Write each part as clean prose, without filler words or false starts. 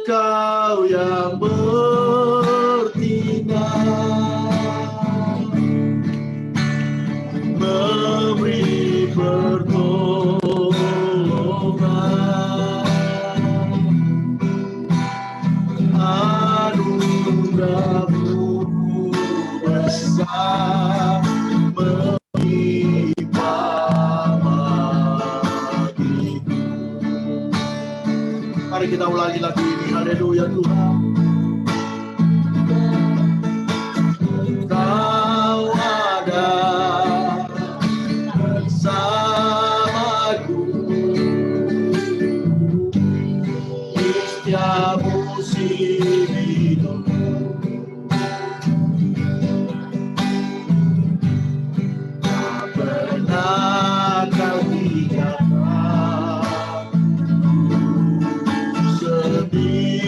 Engkau yang bertindak, memberi pertolongan, anugerah-Mu besar melimpah bagiku. Mari kita ulangi lagu ini. Haleluya Tuhan. Kau ada bersamaku di setiap musim hidup. Tak pernah kau tinggalkan sendiri.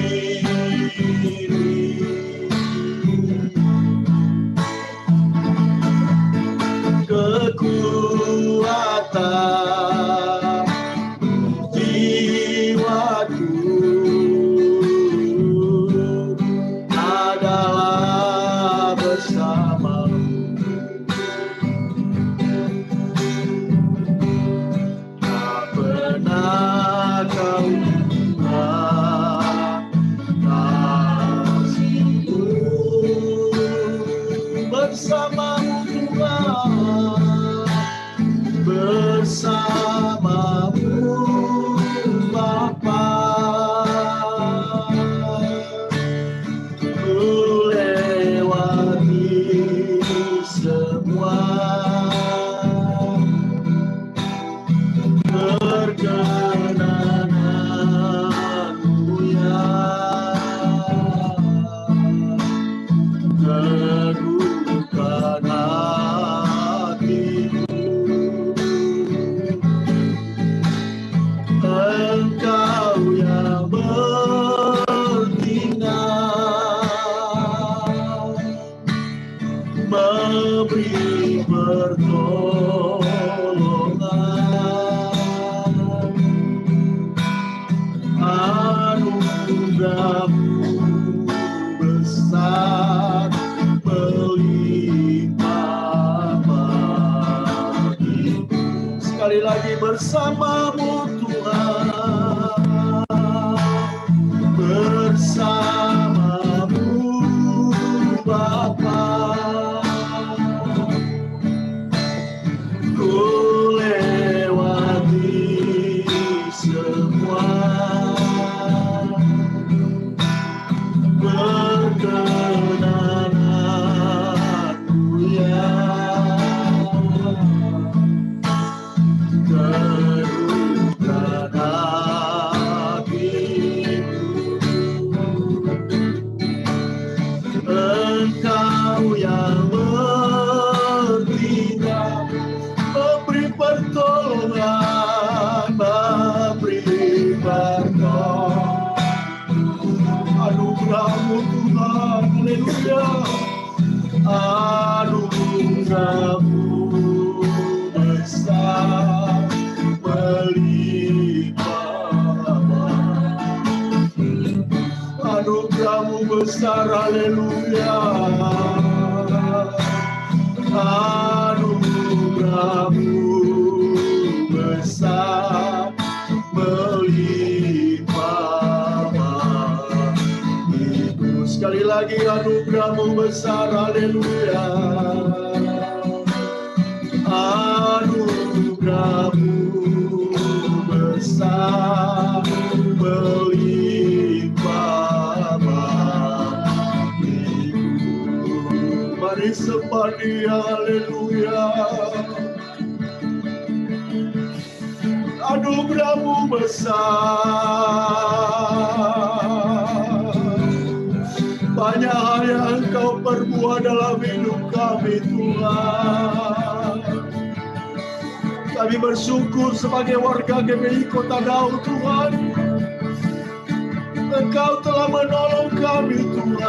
Kekuatan jiwaku adalah bersamamu. Tak pernah kau lupakan kasih-Mu. Bersamamu Tuhan, bersamamu Bapa, ku lewati semua perkenanan-Mu ya, teguhkan hatiku. Engkau yang bertindak, memberi pertolongan, anugerah-Mu besar melimpah bagiku. Sekali lagi, bersamamu Tuhan, bersamamu Bapa, ku lewati semua perkenanan-Mu ya, teguhkan hatiku. Engkau yang bertindak, memberi pertolongan, memberi pertolongan, anugerah-Mu Tuhan. Haleluya. Anugerah-Mu besar melimpah bagiku. Anugerah-Mu besar. Haleluya. Anugerah-Mu besar melimpah bagiku. Sekali lagi, anugerah-Mu besar. Haleluya. Anugerah-Mu besar melimpah bagiku. Mari sembah Dia. Haleluya. Anugerah-Mu besar. Banyak hal yang Engkau perbuat dalam hidup kami Tuhan. Kami bersyukur sebagai warga GBI Kota Dau Tuhan. Engkau telah menolong kami Tuhan.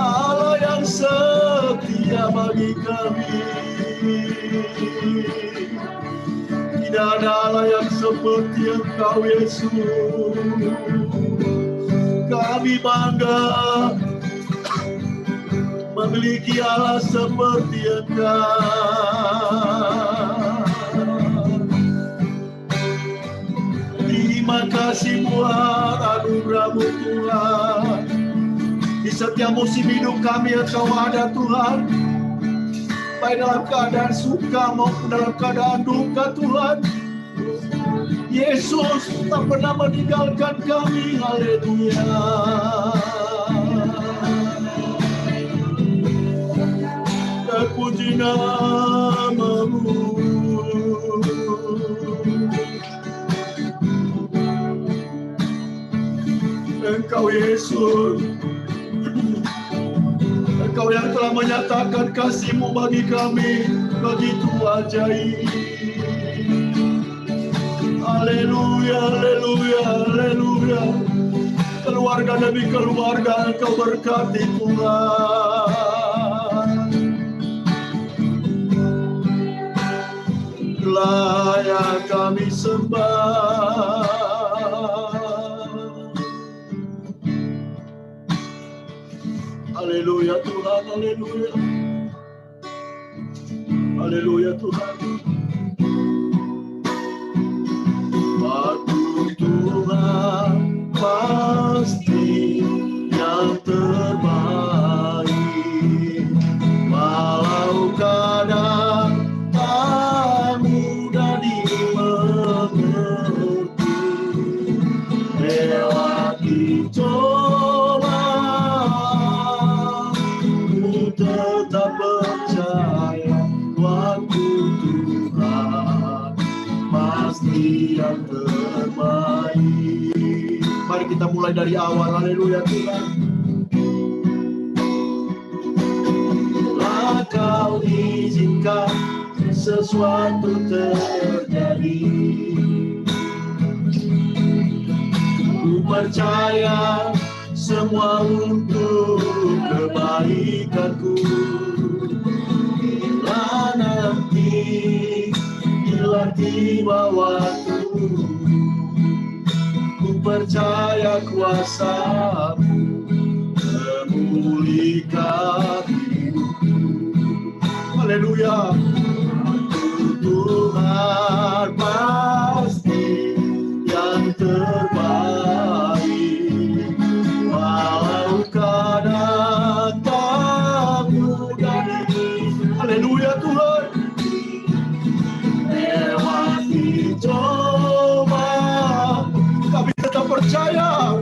Allah yang setia bagi kami. Tidak ada Allah yang seperti Engkau, Yesus. Kami bangga memiliki Allah seperti Engkau. Terima kasih buat anugerah-Mu Tuhan. Di setiap musim hidup kami Engkau ada Tuhan. Baik dalam keadaan suka maupun dalam keadaan duka Tuhan. Yesus tak pernah meninggalkan kami. Haleluya. Terpuji nama-Mu. Engkau Yesus, Engkau yang telah menyatakan kasih-Mu bagi kami begitu ajaib. Haleluya, haleluya, haleluya. Keluarga demi keluarga Engkau berkati Tuhan. Layak kami sembah. Haleluya Tuhan, haleluya. Haleluya Tuhan. Waktu Tuhan pasti yang terbaik. Walau kadang tak mudah dimengerti. Lewati tetap percaya waktu Tuhan pasti yang terbaik. Mari kita mulai dari awal. Haleluya Tuhan. Bila Kau izinkan sesuatu terjadi, ku percaya semua untuk kebaikanku. Bila nanti, bila tiba waktu, ku percaya kuasa-Mu memulihkan hidupku. Haleluya. Tuhan pasti yang terbaik. Walau kadang tak mudah ini. Haleluya Tuhan. Lewati coba, kami tetap percaya.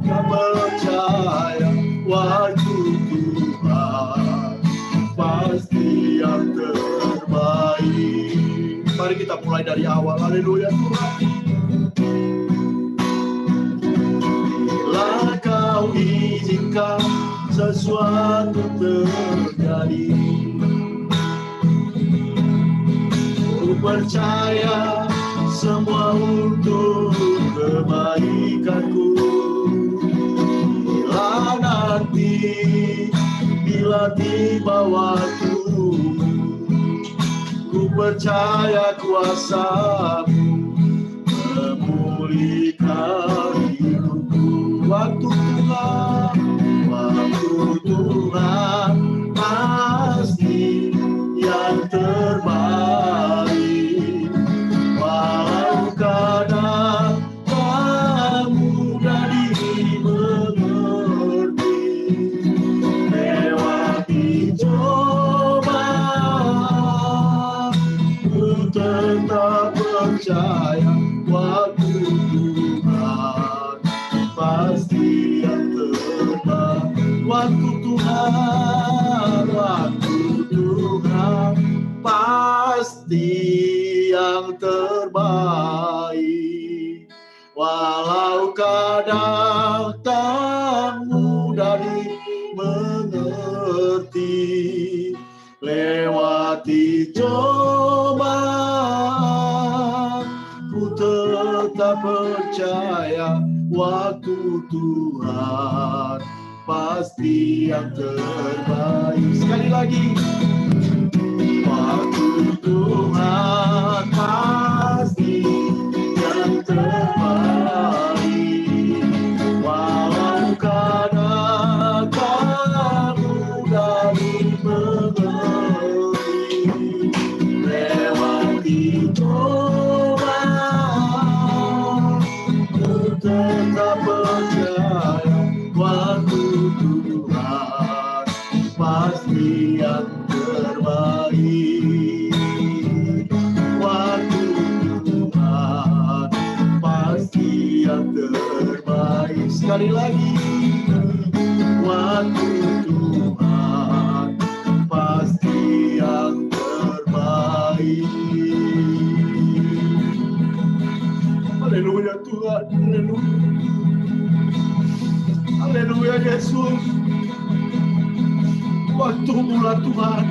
Kami percaya waktu Tuhan pasti yang terbaik. Mari kita mulai dari awal. Haleluya Tuhan. Bila Kau izinkan sesuatu terjadi, ku percaya semua untuk kebaikanku. Bila nanti, bila tiba waktu, ku percaya kuasa-Mu memulihkan hidupku. Waktu Tuhan pasti yang terbaik. Walau kadang tak mudah dimengerti. Lewati cobaan, ku tetap percaya waktu Tuhan pasti yang terbaik. Waktu Tuhan pasti yang terbaik. Walau kadang tak mudah dimengerti. Lewati cobaan, ku tetap percaya waktu Tuhan pasti yang terbaik. Sekali lagi. Waktu Tuhan sekali lagi. Waktu Tuhan pasti yang terbaik. Haleluya Tuhan, haleluya. Haleluya Yesus. Waktu mula Tuhan,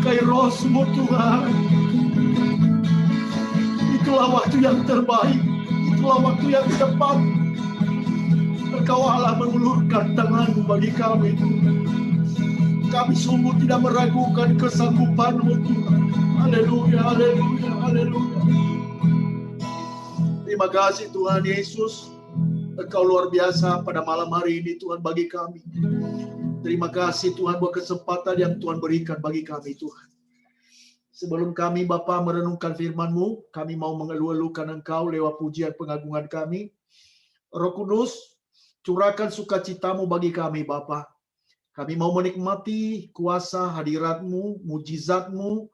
Kairosmu Tuhan, itulah waktu yang terbaik, itulah waktu yang tepat. Engkau Allah mengulurkan tangan-Mu bagi kami Tuhan. Kami sungguh tidak meragukan kesanggupan-Mu Tuhan. Haleluya, haleluya, haleluya. Terima kasih Tuhan Yesus. Engkau luar biasa pada malam hari ini Tuhan bagi kami. Terima kasih Tuhan buat kesempatan yang Tuhan berikan bagi kami Tuhan. Sebelum kami Bapa merenungkan firman-Mu, kami mau mengeluh-elukan Engkau lewat pujian pengagungan kami. Roh Kudus, curahkan sukacita-Mu bagi kami Bapa. Kami mau menikmati kuasa hadirat-Mu, mujizat-Mu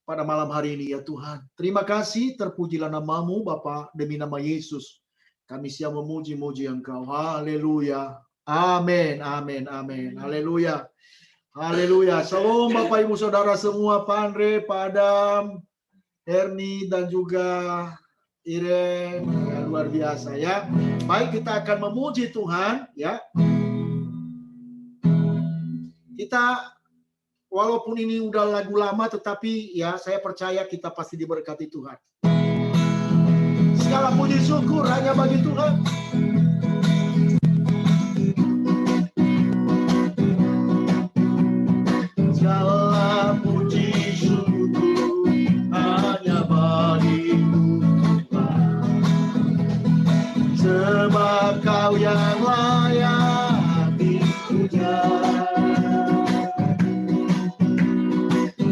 pada malam hari ini ya Tuhan. Terima kasih, terpujilah nama-Mu Bapa, demi nama Yesus. Kami siap memuji-muji Engkau. Haleluya. Amin, amin, amin. Haleluya. Haleluya. Shalom Bapak Ibu Saudara semua, Pak Andre, Pak Adam, Erni, dan juga Irene. Ya, luar biasa ya. Baik, kita akan memuji Tuhan ya. Kita walaupun ini udah lagu lama, tetapi ya saya percaya kita pasti diberkati Tuhan. Segala puji syukur hanya bagi Tuhan. Segala puji syukur hanya bagi Tuhan, sebab Kau yang layak dipuja.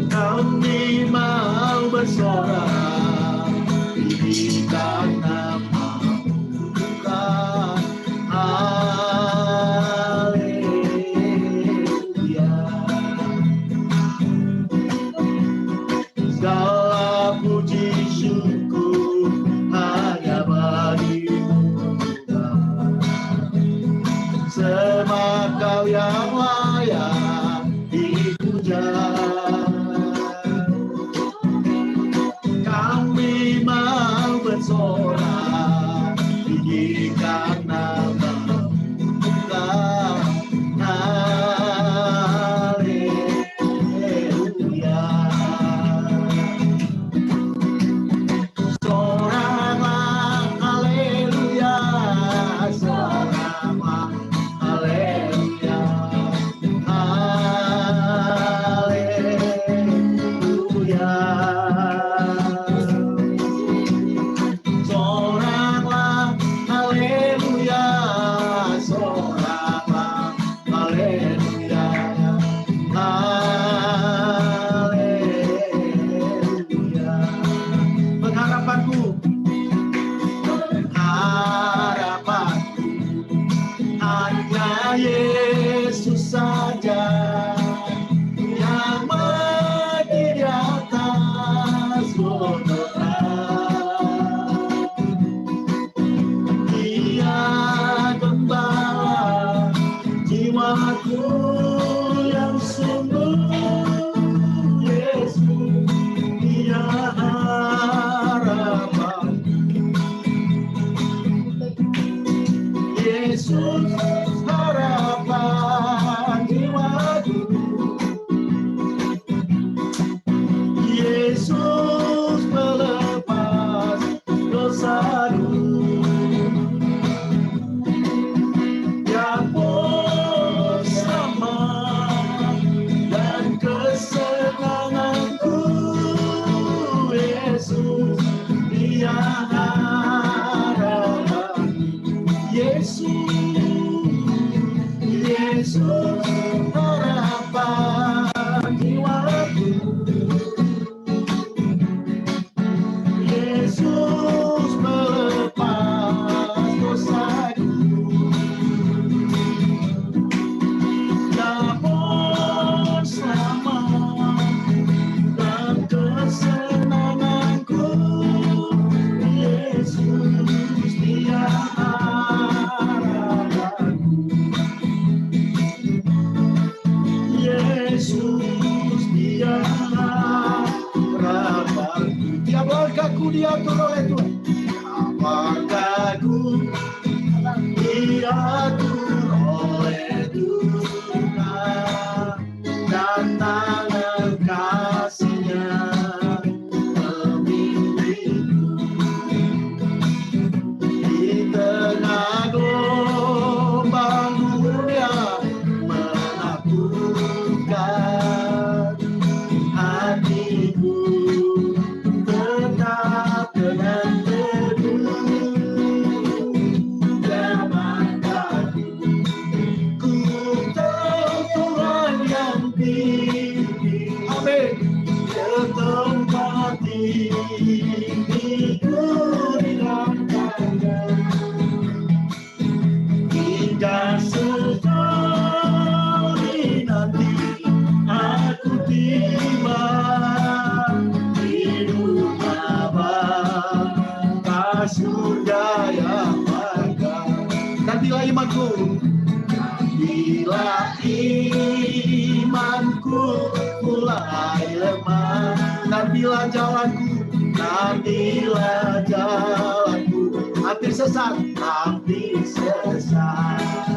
Kami mau bersorak tinggikan nama-Mu Tuhan. Haleluya. Segala puji syukur hanya bagi-Mu Tuhan, sebab Kau yang layak dipuja. Kami mau bersorak Jalanku diatur oleh Tuhan. Langkahku diatur oleh Tuhan, dan tangan kasih-Nya membimbingku. Di tengah gelombang dunia menakutkan, hatiku tetap tenang teduh. Jangan kaki ku Tuhan yang tinggi. Amin. Tempat tinggiku di langkahnya, hingga sekali nanti aku tiba di rumah Bapa surga yang megah. Nantilah imanku, nantilah imanku mulai lemah, nantilah jalanku, nantilah jalanku hampir sesat,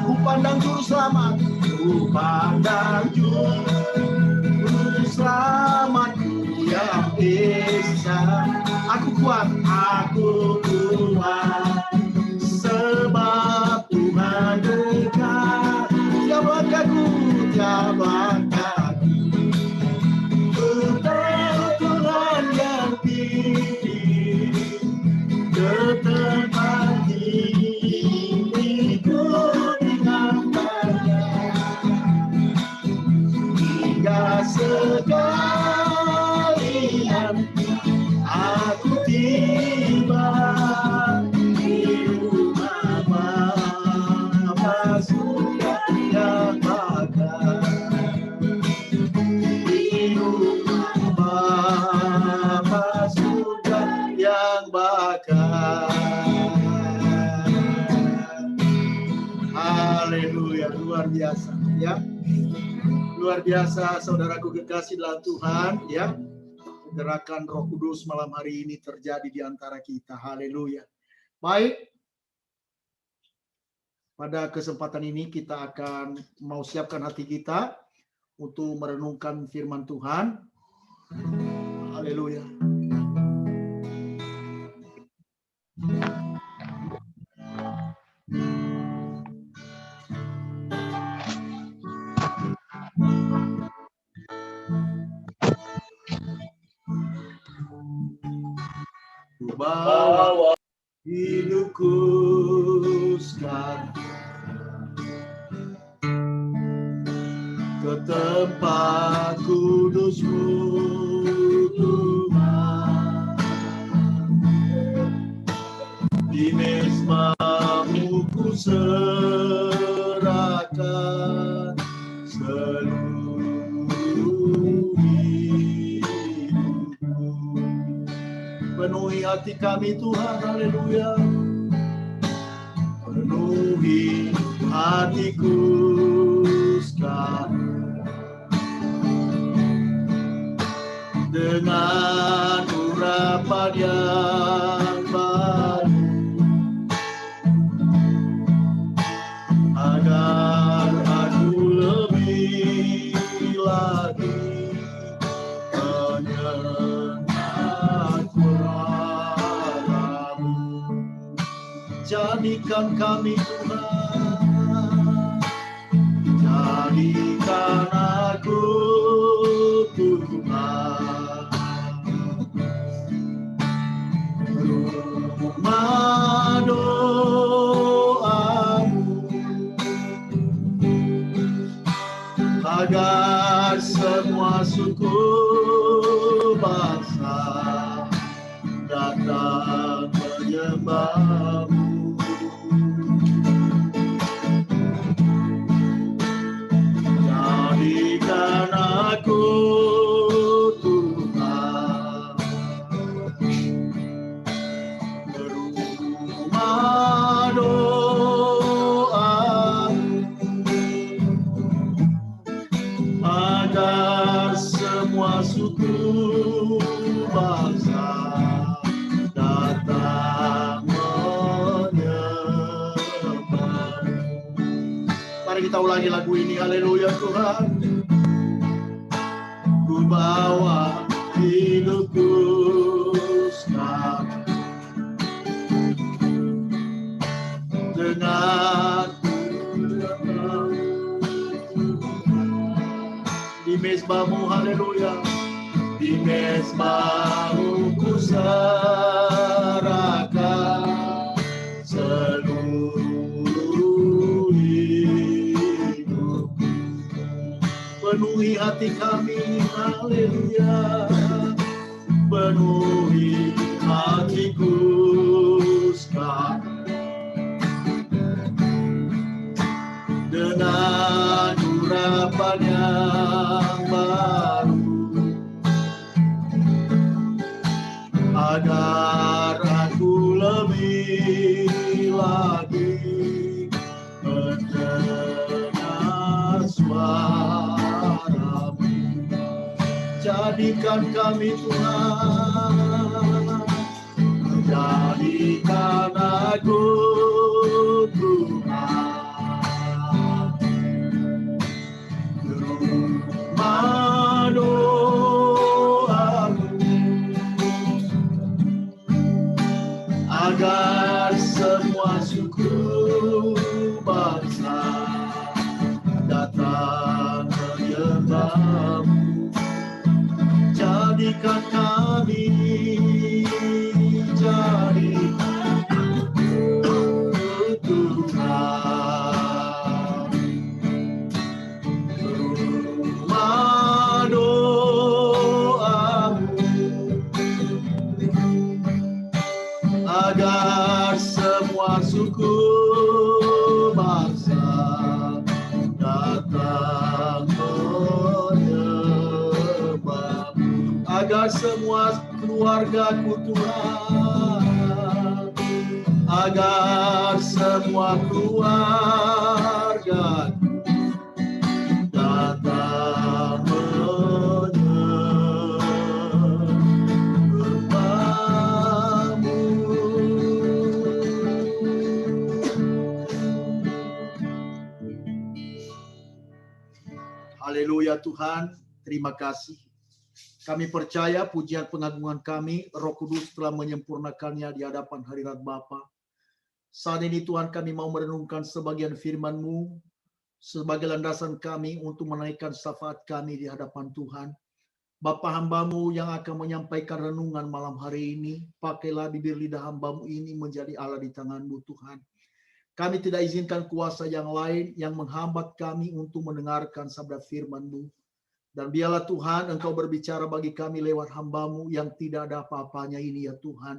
ku pandang juru selamat, ku pandang juru selamatku yang esa. Aku kuat, sebab Tuhan dekat. Tiap langkahku, tiap langkahku, Tuhan yang tinggi, ke tempat tinggiku dinamanya, hingga sekali nanti aku tiba di rumah Bapa surga yang megah, di rumah Bapa surga yang megah. Haleluya, luar biasa ya. Luar biasa saudaraku kekasih dalam Tuhan ya. Gerakan Roh Kudus malam hari ini terjadi di antara kita. Haleluya. Baik. Pada kesempatan ini kita akan mau siapkan hati kita untuk merenungkan firman Tuhan. Haleluya. Bawa hidupku sekarang ke tempat kudus-Mu Tuhan, di mezbamu ku serahkan seluruh hidupku. Penuhi hati kami Tuhan, haleluya. Penuhi hatiku sekarang dengan urapan yang baru, agar aku lebih lagi jadikan kami Tuhan, jadikan aku Tuhan, rumah doamu, agar semua suku bangsa datang menyembah-Mu. Jadikan aku Tuhan, rumah doa, agar semua suku bangsa lagi lagu ini. Haleluya Tuhan. Ku bawa hidupku sekarang dengan di mezbamu, haleluya, di mezbamu ku serahkan seluruh hidup, penuhi hati kami, haleluya, penuhi hatiku sekarang dengan urapan yang baru, agar aku lebih lagi mendengar suara-Mu. Jadikan kami Tuhan, jadikan aku Tuhan, agar semua suku bangsa datang menyembah-Mu. Jadikan kami jadi Tuhan, rumah doa-Mu, agar semua suku bangsa datang menyembah-Mu, agar semua keluargaku Tuhan, agar semua keluarga datang Haleluya Tuhan, terima kasih. Kami percaya pujian pengagungan kami, Roh Kudus telah menyempurnakannya di hadapan hadirat Bapa. Saat ini Tuhan kami mau merenungkan sebagian firman-Mu sebagai landasan kami untuk menaikkan syafaat kami di hadapan Tuhan. Bapa, hamba-Mu yang akan menyampaikan renungan malam hari ini, pakailah bibir lidah hamba-Mu ini menjadi Allah di tangan-Mu Tuhan. Kami tidak izinkan kuasa yang lain yang menghambat kami untuk mendengarkan sabda firman-Mu. Dan biarlah Tuhan Engkau berbicara bagi kami lewat hamba-Mu yang tidak ada apa-apanya ini ya Tuhan.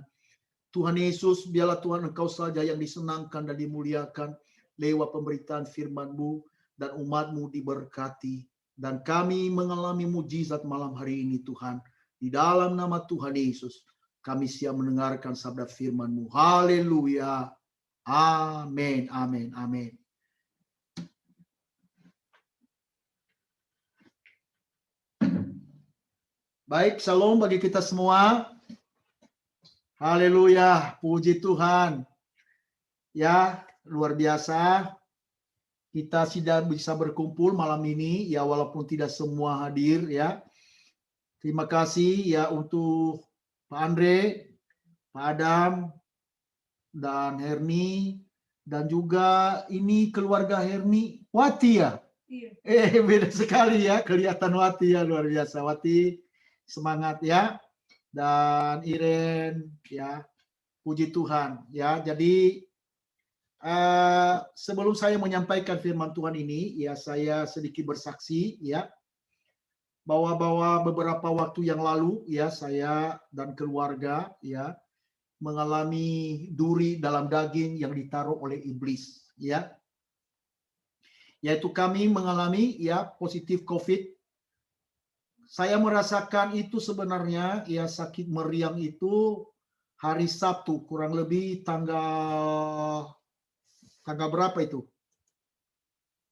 Tuhan Yesus, biarlah Tuhan Engkau saja yang disenangkan dan dimuliakan lewat pemberitaan firman-Mu, dan umat-Mu diberkati. Dan kami mengalami mujizat malam hari ini Tuhan. Di dalam nama Tuhan Yesus, kami siap mendengarkan sabda firman-Mu. Haleluya. Amin, amin, amin. Baik, shalom bagi kita semua. Haleluya, puji Tuhan. Ya, luar biasa. Kita sudah bisa berkumpul malam ini, ya walaupun tidak semua hadir ya. Terima kasih ya untuk Pak Andre, Pak Adam, dan Herni, dan juga ini keluarga Herni, Wati ya? Iya. Beda sekali ya, kelihatan Wati ya, luar biasa. Wati, semangat ya. Dan Iren, ya, puji Tuhan ya. Jadi sebelum saya menyampaikan firman Tuhan ini, ya saya sedikit bersaksi ya, bahwa beberapa waktu yang lalu ya saya dan keluarga ya mengalami duri dalam daging yang ditaruh oleh iblis ya, yaitu kami mengalami ya positif COVID. Saya merasakan itu sebenarnya ya sakit meriang itu hari Sabtu, kurang lebih tanggal berapa itu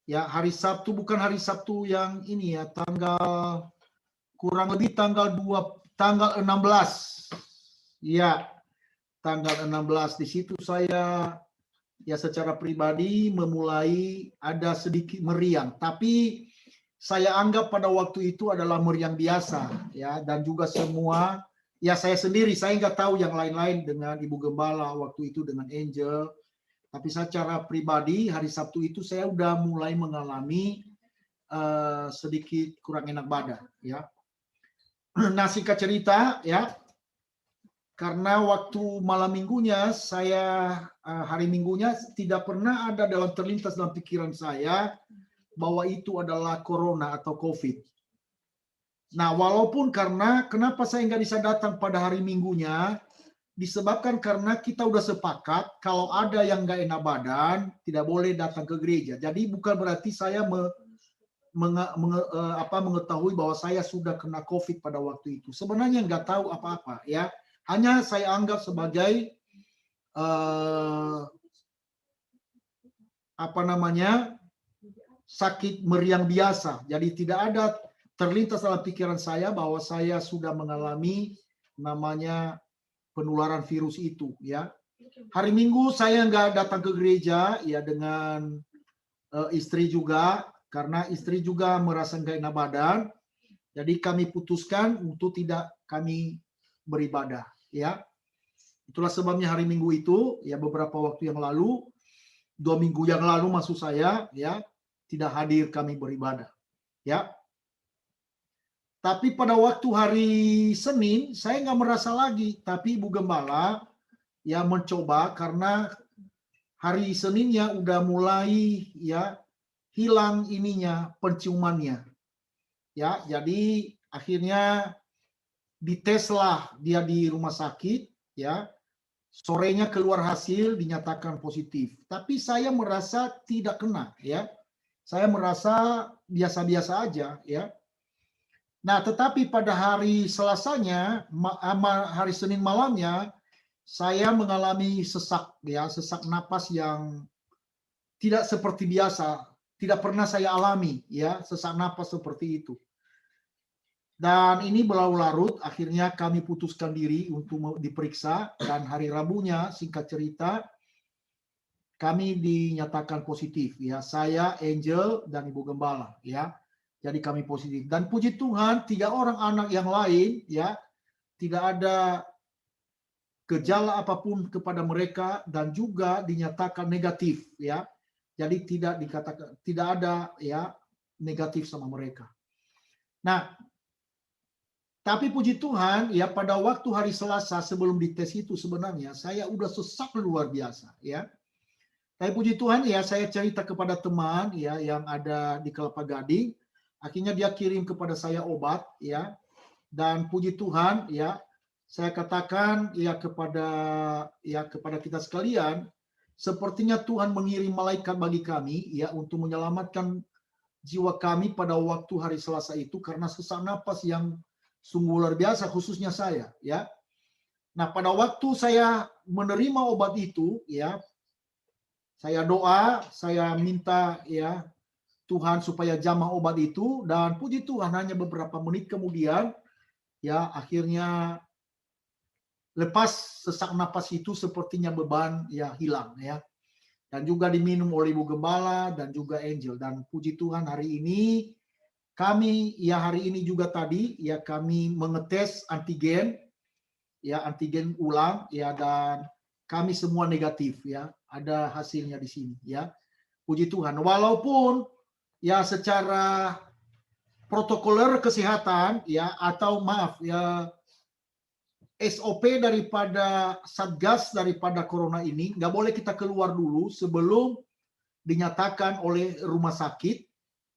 ya, hari Sabtu, bukan hari Sabtu yang ini ya, tanggal kurang lebih tanggal 16 ya, tanggal 16. Di situ saya ya secara pribadi memulai ada sedikit meriang, tapi saya anggap pada waktu itu adalah meriang biasa, ya, dan juga semua, ya saya sendiri, saya nggak tahu yang lain-lain dengan Ibu Gembala waktu itu dengan Angel, tapi secara pribadi hari Sabtu itu saya udah mulai mengalami sedikit kurang enak badan, ya. Nah, singkat cerita, ya, karena waktu malam minggunya saya hari minggunya tidak pernah ada dalam terlintas dalam pikiran saya bahwa itu adalah corona atau COVID. Nah, walaupun karena kenapa saya nggak bisa datang pada hari minggunya, disebabkan karena kita udah sepakat kalau ada yang nggak enak badan tidak boleh datang ke gereja. Jadi bukan berarti saya mengetahui bahwa saya sudah kena COVID pada waktu itu. Sebenarnya nggak tahu apa-apa, ya. Hanya saya anggap sebagai sakit meriang biasa. Jadi tidak ada terlintas dalam pikiran saya bahwa saya sudah mengalami namanya penularan virus itu, ya. Hari Minggu saya nggak datang ke gereja, ya, dengan istri juga, karena istri juga merasa nggak enak badan. Jadi kami putuskan untuk tidak kami beribadah, ya. Itulah sebabnya hari Minggu itu, ya, beberapa waktu yang lalu, 2 minggu yang lalu maksud saya, ya, tidak hadir kami beribadah, ya. Tapi pada waktu hari Senin saya nggak merasa lagi, tapi Ibu Gembala ya mencoba karena hari Seninnya udah mulai, ya, hilang ininya penciumannya, ya. Jadi akhirnya diteslah dia di rumah sakit, ya. Sorenya keluar hasil dinyatakan positif. Tapi saya merasa tidak kena, ya. Saya merasa biasa-biasa aja, ya. Nah, tetapi pada hari Selasanya, hari Senin malamnya, saya mengalami sesak, ya, sesak napas yang tidak seperti biasa, tidak pernah saya alami, ya, sesak napas seperti itu. Dan ini berlarut-larut, akhirnya kami putuskan diri untuk diperiksa, dan hari Rabunya, singkat cerita, kami dinyatakan positif, ya, saya, Angel, dan Ibu Gembala, ya. Jadi kami positif. Dan puji Tuhan, 3 orang anak yang lain, ya, tidak ada gejala apapun kepada mereka dan juga dinyatakan negatif, ya. Jadi tidak dikatakan, tidak ada, ya, negatif sama mereka. Nah, tapi puji Tuhan, ya, pada waktu hari Selasa sebelum dites itu sebenarnya saya udah sesak luar biasa, ya. Tapi puji Tuhan, ya, saya cerita kepada teman, ya, yang ada di Kelapa Gading. Akhirnya dia kirim kepada saya obat, ya. Dan puji Tuhan, ya, saya katakan, ya, kepada kita sekalian, sepertinya Tuhan mengirim malaikat bagi kami, ya, untuk menyelamatkan jiwa kami pada waktu hari Selasa itu karena sesak napas yang sungguh luar biasa, khususnya saya, ya. Nah, pada waktu saya menerima obat itu, ya, saya doa, saya minta, ya, Tuhan supaya jamah obat itu, dan puji Tuhan hanya beberapa menit kemudian, ya, akhirnya lepas sesak napas itu sepertinya beban, ya, hilang, ya. Dan juga diminum oleh Ibu Gembala dan juga Angel. Dan puji Tuhan hari ini kami, ya, hari ini juga tadi, ya, kami mengetes antigen, ya, antigen ulang, ya, dan kami semua negatif, ya. Ada hasilnya di sini, ya. Puji Tuhan. Walaupun, ya, secara protokoler kesehatan, ya, atau maaf, ya, SOP daripada Satgas daripada corona ini nggak boleh kita keluar dulu sebelum dinyatakan oleh rumah sakit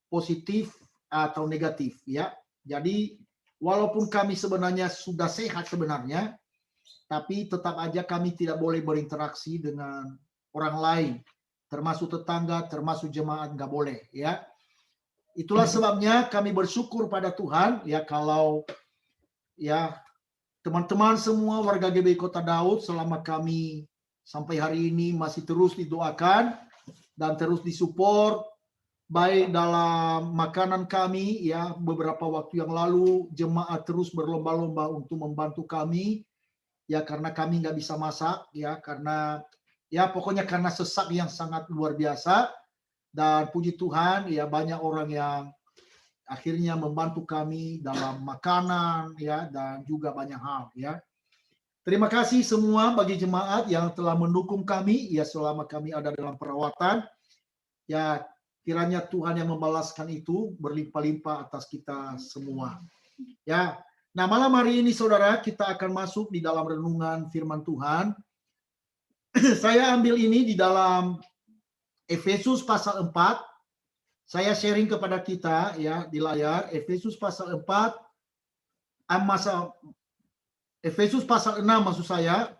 positif atau negatif, ya. Jadi walaupun kami sebenarnya sudah sehat sebenarnya, tapi tetap aja kami tidak boleh berinteraksi dengan orang lain, termasuk tetangga, termasuk jemaat, nggak boleh, ya. Itulah sebabnya kami bersyukur pada Tuhan, ya, kalau, ya, teman-teman semua warga GBI Kota Daud selama kami sampai hari ini masih terus didoakan dan terus disupport, baik dalam makanan kami, ya, beberapa waktu yang lalu jemaat terus berlomba-lomba untuk membantu kami, ya, karena kami nggak bisa masak, ya, karena Ya, pokoknya karena sesak yang sangat luar biasa. Dan puji Tuhan, ya banyak orang yang akhirnya membantu kami dalam makanan, ya, dan juga banyak hal, ya. Terima kasih semua bagi jemaat yang telah mendukung kami, ya selama kami ada dalam perawatan. Ya, kiranya Tuhan yang membalaskan itu berlimpah-limpah atas kita semua. Ya, nah malam hari ini saudara kita akan masuk di dalam renungan firman Tuhan. Saya ambil ini di dalam Efesus pasal 4. Saya sharing kepada kita ya di layar Efesus pasal 4 Efesus pasal 6 maksud saya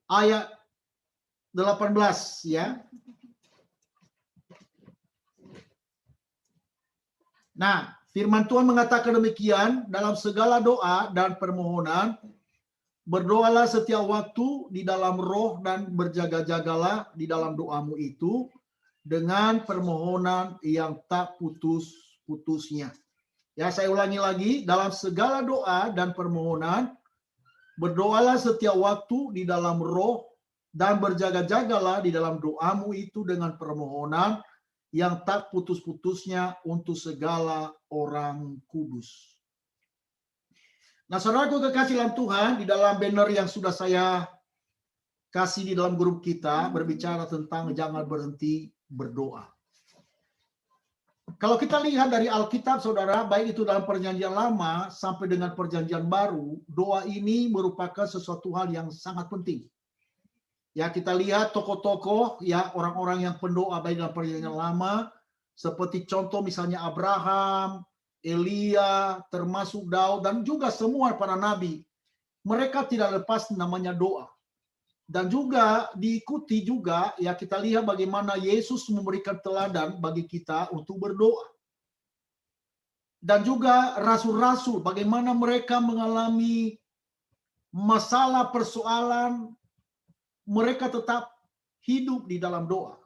ayat 18 ya. Nah, firman Tuhan mengatakan demikian, dalam segala doa dan permohonan berdoalah setiap waktu di dalam roh dan berjaga-jagalah di dalam doamu itu dengan permohonan yang tak putus-putusnya. Ya, saya ulangi lagi, dalam segala doa dan permohonan berdoalah setiap waktu di dalam roh dan berjaga-jagalah di dalam doamu itu dengan permohonan yang tak putus-putusnya untuk segala orang kudus. Nah, saudaraku kekasih dalam Tuhan, di dalam banner yang sudah saya kasih di dalam grup kita, berbicara tentang jangan berhenti berdoa. Kalau kita lihat dari Alkitab, saudara, baik itu dalam perjanjian lama sampai dengan perjanjian baru, doa ini merupakan sesuatu hal yang sangat penting. Ya, kita lihat tokoh-tokoh, ya orang-orang yang pendoa baik dalam perjanjian lama, seperti contoh misalnya Abraham, Elia, termasuk Daud, dan juga semua para nabi. Mereka tidak lepas namanya doa. Dan juga diikuti juga, ya kita lihat bagaimana Yesus memberikan teladan bagi kita untuk berdoa. Dan juga rasul-rasul, bagaimana mereka mengalami masalah persoalan, mereka tetap hidup di dalam doa.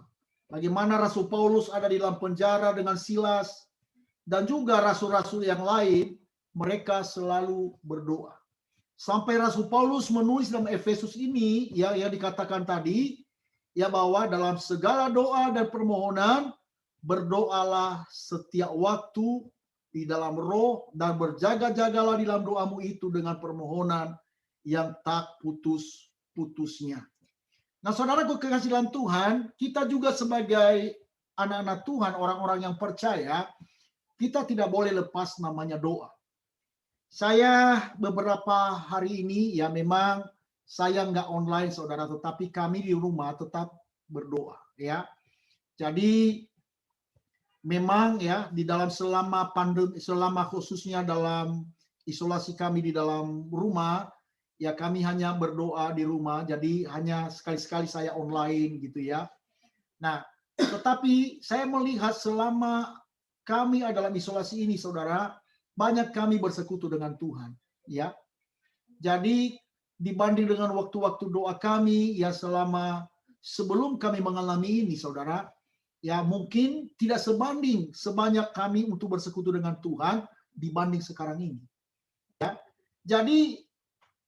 Bagaimana Rasul Paulus ada di dalam penjara dengan Silas, dan juga rasul-rasul yang lain, mereka selalu berdoa. Sampai Rasul Paulus menulis dalam Efesus ini, ya yang dikatakan tadi, ya bahwa dalam segala doa dan permohonan, berdoalah setiap waktu di dalam roh dan berjaga-jagalah di dalam doamu itu dengan permohonan yang tak putus-putusnya. Nah, saudaraku kekasih dalam Tuhan, kita juga sebagai anak-anak Tuhan, orang-orang yang percaya, kita tidak boleh lepas namanya doa. Saya beberapa hari ini, ya memang saya nggak online, saudara, tetapi kami di rumah tetap berdoa, ya. Jadi memang ya di dalam selama pandemi, selama khususnya dalam isolasi kami di dalam rumah, ya kami hanya berdoa di rumah, jadi hanya sekali-sekali saya online gitu ya. Nah, tetapi saya melihat selama kami dalam isolasi ini, saudara, banyak kami bersekutu dengan Tuhan, ya. Jadi dibanding dengan waktu-waktu doa kami, ya selama sebelum kami mengalami ini, saudara, ya mungkin tidak sebanding sebanyak kami untuk bersekutu dengan Tuhan dibanding sekarang ini, ya. Jadi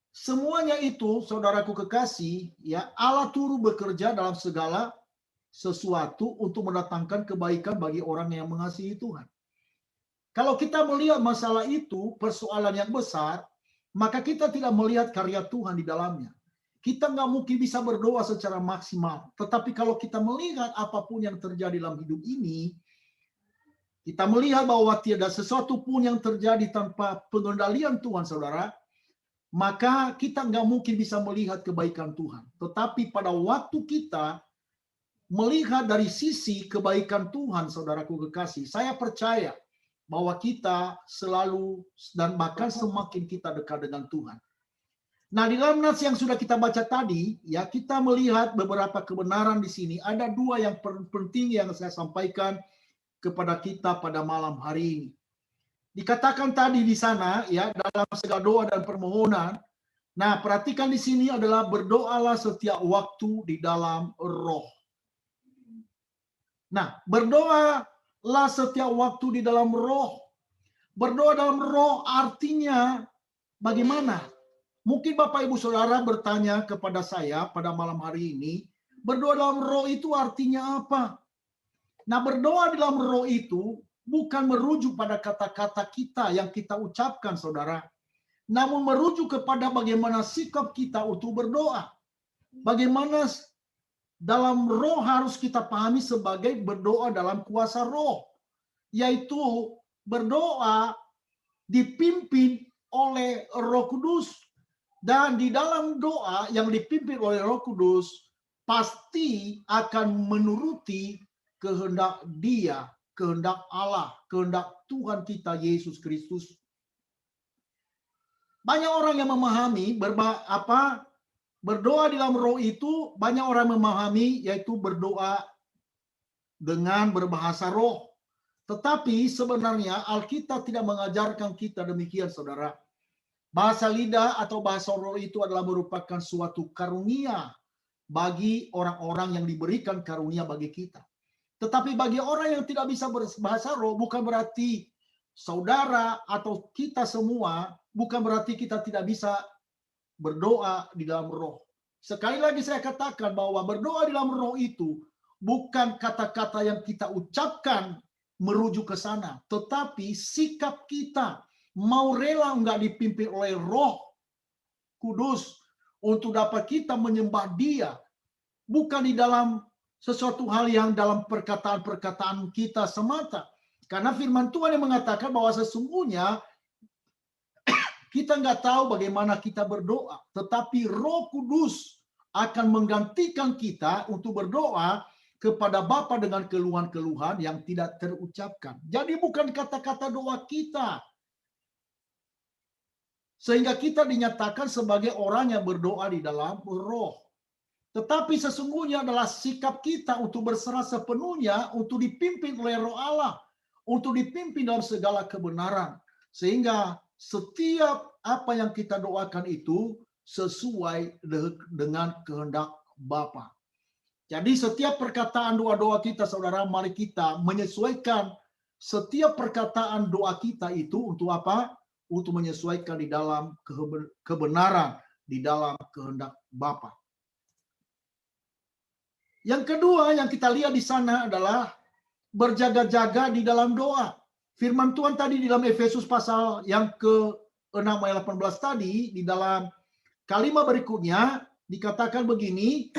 semuanya itu, saudaraku kekasih, ya Allah turut bekerja dalam segala sesuatu untuk mendatangkan kebaikan bagi orang yang mengasihi Tuhan. Kalau kita melihat masalah itu, persoalan yang besar, maka kita tidak melihat karya Tuhan di dalamnya. Kita nggak mungkin bisa berdoa secara maksimal. Tetapi kalau kita melihat apapun yang terjadi dalam hidup ini, kita melihat bahwa tiada sesuatu pun yang terjadi tanpa pengendalian Tuhan, saudara, maka kita nggak mungkin bisa melihat kebaikan Tuhan. Tetapi pada waktu kita melihat dari sisi kebaikan Tuhan, saudaraku kekasih, saya percaya bahwa kita selalu dan bahkan semakin kita dekat dengan Tuhan. Nah, di dalam nas yang sudah kita baca tadi, ya kita melihat beberapa kebenaran di sini. Ada dua yang penting yang saya sampaikan kepada kita pada malam hari ini. Dikatakan tadi di sana, ya dalam segala doa dan permohonan. Nah, perhatikan di sini adalah berdoalah setiap waktu di dalam roh. Nah, berdoalah setiap waktu di dalam roh. Berdoa dalam roh artinya bagaimana? Mungkin Bapak Ibu Saudara bertanya kepada saya pada malam hari ini, berdoa dalam roh itu artinya apa? Nah, berdoa dalam roh itu bukan merujuk pada kata-kata kita yang kita ucapkan, saudara. Namun merujuk kepada bagaimana sikap kita untuk berdoa. Bagaimana dalam roh harus kita pahami sebagai berdoa dalam kuasa roh. Yaitu berdoa dipimpin oleh Roh Kudus. Dan di dalam doa yang dipimpin oleh Roh Kudus pasti akan menuruti kehendak Dia, kehendak Allah, kehendak Tuhan kita Yesus Kristus. Banyak orang yang memahami berdoa di dalam roh itu, banyak orang memahami yaitu berdoa dengan berbahasa roh. Tetapi sebenarnya Alkitab tidak mengajarkan kita demikian, saudara. Bahasa lidah atau bahasa roh itu adalah merupakan suatu karunia bagi orang-orang yang diberikan karunia bagi kita. Tetapi bagi orang yang tidak bisa berbahasa roh, bukan berarti saudara atau kita semua, bukan berarti kita tidak bisa berdoa di dalam roh. Sekali lagi saya katakan bahwa berdoa di dalam roh itu bukan kata-kata yang kita ucapkan merujuk ke sana, tetapi sikap kita. Mau rela enggak dipimpin oleh Roh Kudus untuk dapat kita menyembah Dia, bukan di dalam sesuatu hal yang dalam perkataan-perkataan kita semata. Karena firman Tuhan yang mengatakan bahwa sesungguhnya kita enggak tahu bagaimana kita berdoa, tetapi Roh Kudus akan menggantikan kita untuk berdoa kepada Bapa dengan keluhan-keluhan yang tidak terucapkan. Jadi bukan kata-kata doa kita, sehingga kita dinyatakan sebagai orang yang berdoa di dalam roh. Tetapi sesungguhnya adalah sikap kita untuk berserah sepenuhnya untuk dipimpin oleh roh Allah, untuk dipimpin dalam segala kebenaran. Sehingga setiap apa yang kita doakan itu sesuai dengan kehendak Bapa. Jadi setiap perkataan doa-doa kita, saudara, mari kita menyesuaikan setiap perkataan doa kita itu untuk apa? Untuk menyesuaikan di dalam kebenaran, di dalam kehendak Bapa. Yang kedua yang kita lihat di sana adalah berjaga-jaga di dalam doa. Firman Tuhan tadi di dalam Efesus pasal yang ke-6 ayat 18 tadi, di dalam kalimat berikutnya dikatakan begini,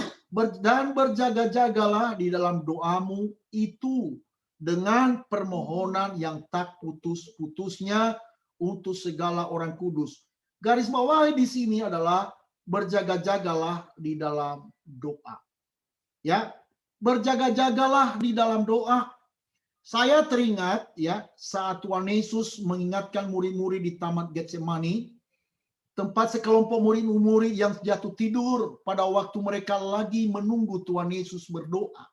dan berjaga-jagalah di dalam doamu itu dengan permohonan yang tak putus-putusnya untuk segala orang kudus. Garis bawahi di sini adalah berjaga-jagalah di dalam doa. Ya, berjaga-jagalah di dalam doa. Saya teringat ya saat Tuhan Yesus mengingatkan murid-murid di Taman Getsemani, tempat sekelompok murid-murid yang jatuh tidur pada waktu mereka lagi menunggu Tuhan Yesus berdoa.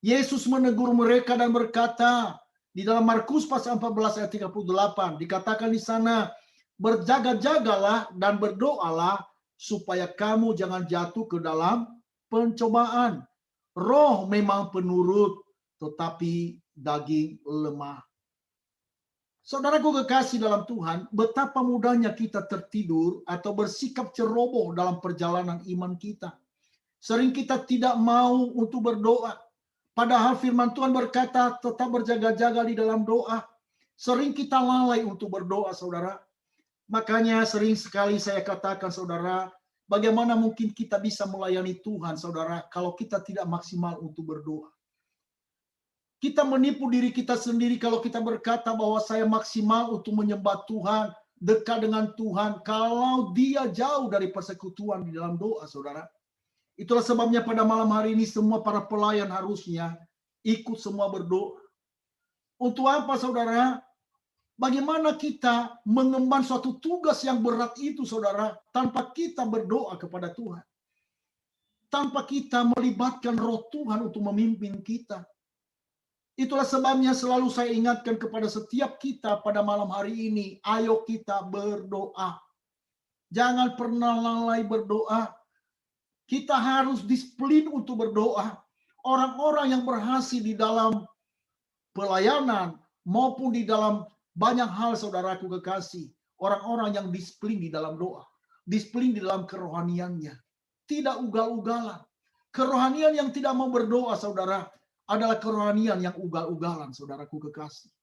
Yesus menegur mereka dan berkata, di dalam Markus pasal 14 ayat 38 dikatakan di sana, berjaga-jagalah dan berdoalah supaya kamu jangan jatuh ke dalam pencobaan. Roh memang penurut, tetapi daging lemah. Saudaraku kekasih dalam Tuhan, betapa mudahnya kita tertidur atau bersikap ceroboh dalam perjalanan iman kita. Sering kita tidak mau untuk berdoa. Padahal firman Tuhan berkata tetap berjaga-jaga di dalam doa. Sering kita lalai untuk berdoa, saudara. Makanya sering sekali saya katakan, saudara, bagaimana mungkin kita bisa melayani Tuhan, saudara, kalau kita tidak maksimal untuk berdoa. Kita menipu diri kita sendiri kalau kita berkata bahwa saya maksimal untuk menyembah Tuhan, dekat dengan Tuhan, kalau Dia jauh dari persekutuan di dalam doa, saudara. Itulah sebabnya pada malam hari ini semua para pelayan harusnya ikut semua berdoa. Untuk apa, saudara? Bagaimana kita mengemban suatu tugas yang berat itu, saudara, tanpa kita berdoa kepada Tuhan. Tanpa kita melibatkan roh Tuhan untuk memimpin kita. Itulah sebabnya selalu saya ingatkan kepada setiap kita pada malam hari ini, ayo kita berdoa. Jangan pernah lalai berdoa. Kita harus disiplin untuk berdoa. Orang-orang yang berhasil di dalam pelayanan maupun di dalam banyak hal, saudaraku kekasih, orang-orang yang disiplin di dalam doa. disiplin di dalam kerohaniannya. Tidak ugal-ugalan. Kerohanian yang tidak mau berdoa, saudara, adalah kerohanian yang ugal-ugalan, saudaraku kekasih.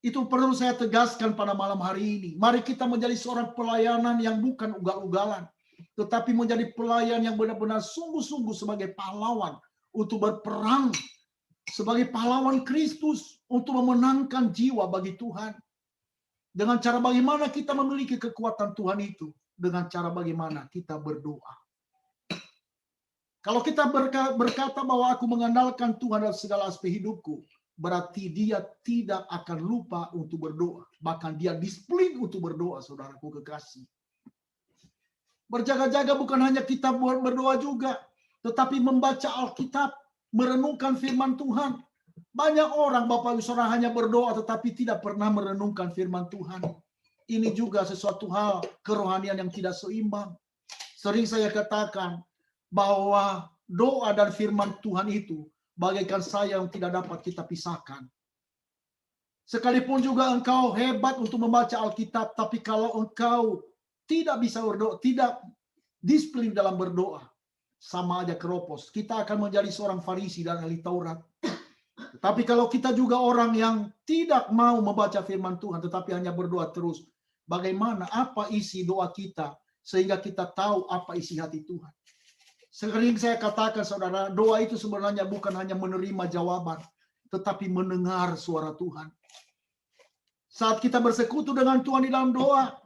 Itu perlu saya tegaskan pada malam hari ini. Mari kita menjadi seorang pelayanan yang bukan ugal-ugalan, tetapi menjadi pelayan yang benar-benar sungguh-sungguh sebagai pahlawan untuk berperang, sebagai pahlawan Kristus untuk memenangkan jiwa bagi Tuhan. Dengan cara bagaimana kita memiliki kekuatan Tuhan itu? Dengan cara bagaimana kita berdoa. Kalau kita berkata bahwa aku mengandalkan Tuhan dalam segala aspek hidupku, berarti dia tidak akan lupa untuk berdoa. Bahkan dia disiplin untuk berdoa, saudaraku kekasih. Berjaga-jaga bukan hanya kita berdoa juga, tetapi membaca Alkitab, merenungkan firman Tuhan. Banyak orang, Bapak Ibu Saudara, hanya berdoa tetapi tidak pernah merenungkan firman Tuhan. Ini juga sesuatu hal kerohanian yang tidak seimbang. Sering saya katakan bahwa doa dan firman Tuhan itu bagaikan sayap yang tidak dapat kita pisahkan. Sekalipun juga engkau hebat untuk membaca Alkitab, tapi kalau engkau tidak bisa berdoa, tidak disiplin dalam berdoa, sama aja keropos. Kita akan menjadi seorang Farisi dan ahli Taurat. Tapi kalau kita juga orang yang tidak mau membaca firman Tuhan, tetapi hanya berdoa terus, bagaimana, apa isi doa kita, sehingga kita tahu apa isi hati Tuhan. Sering saya katakan, saudara, doa itu sebenarnya bukan hanya menerima jawaban, tetapi mendengar suara Tuhan. Saat kita bersekutu dengan Tuhan di dalam doa,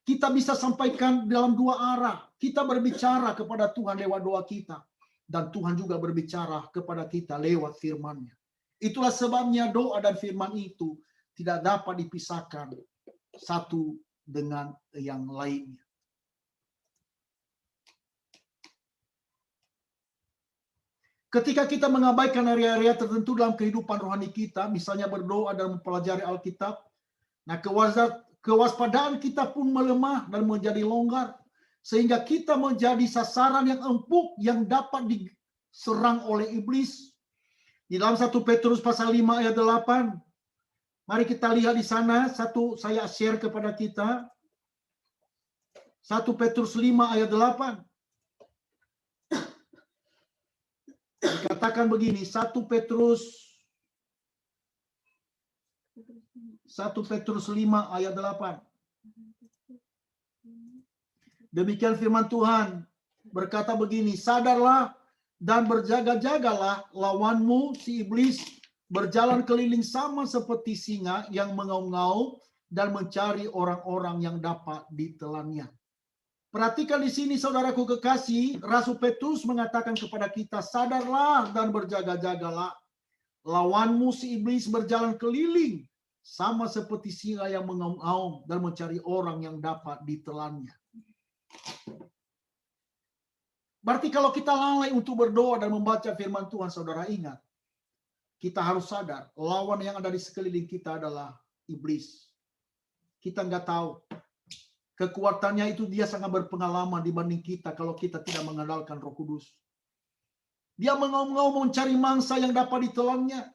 kita bisa sampaikan dalam dua arah. Kita berbicara kepada Tuhan lewat doa kita, dan Tuhan juga berbicara kepada kita lewat firman-Nya. Itulah sebabnya doa dan firman itu tidak dapat dipisahkan satu dengan yang lainnya. Ketika kita mengabaikan area-area tertentu dalam kehidupan rohani kita, misalnya berdoa dan mempelajari Alkitab, nah kewaspadaan kita pun melemah dan menjadi longgar, sehingga kita menjadi sasaran yang empuk yang dapat diserang oleh iblis. Di dalam 1 Petrus pasal 5 ayat 8, mari kita lihat di sana, saya share kepada kita. 1 Petrus 5 ayat 8. Dikatakan begini, 1 Petrus 5 ayat 8. Demikian firman Tuhan berkata begini, sadarlah dan berjaga-jagalah, lawanmu si iblis berjalan keliling sama seperti singa yang mengaum-ngaum dan mencari orang-orang yang dapat ditelannya. Perhatikan di sini, saudaraku kekasih, Rasul Petrus mengatakan kepada kita, sadarlah dan berjaga-jagalah, lawanmu si iblis berjalan keliling sama seperti singa yang mengaum-ngaum dan mencari orang yang dapat ditelannya. Berarti kalau kita lalai untuk berdoa dan membaca firman Tuhan, saudara ingat, kita harus sadar, lawan yang ada di sekeliling kita adalah iblis. Kita nggak tahu. Kekuatannya itu dia sangat berpengalaman dibanding kita kalau kita tidak mengandalkan Roh Kudus. Dia mengaum-ngaum mencari mangsa yang dapat ditelannya.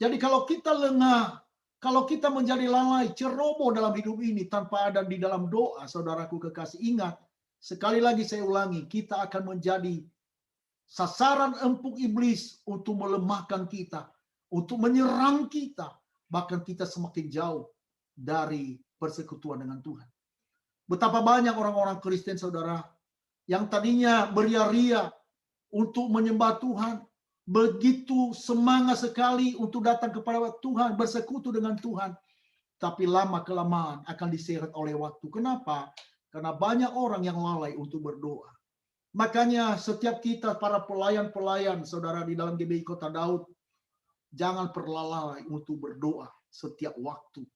Jadi kalau kita lengah, kalau kita menjadi lalai, ceroboh dalam hidup ini tanpa ada di dalam doa, saudaraku kekasih, ingat, sekali lagi saya ulangi, kita akan menjadi sasaran empuk iblis untuk melemahkan kita, untuk menyerang kita, bahkan kita semakin jauh dari persekutuan dengan Tuhan. Betapa banyak orang-orang Kristen, saudara, yang tadinya beria-ria untuk menyembah Tuhan, begitu semangat sekali untuk datang kepada Tuhan, bersekutu dengan Tuhan, tapi lama-kelamaan akan diseret oleh waktu. Kenapa? Karena banyak orang yang lalai untuk berdoa. Makanya setiap kita, para pelayan-pelayan, saudara, di dalam GBI Kota Daud, jangan pernah lalai untuk berdoa setiap waktu.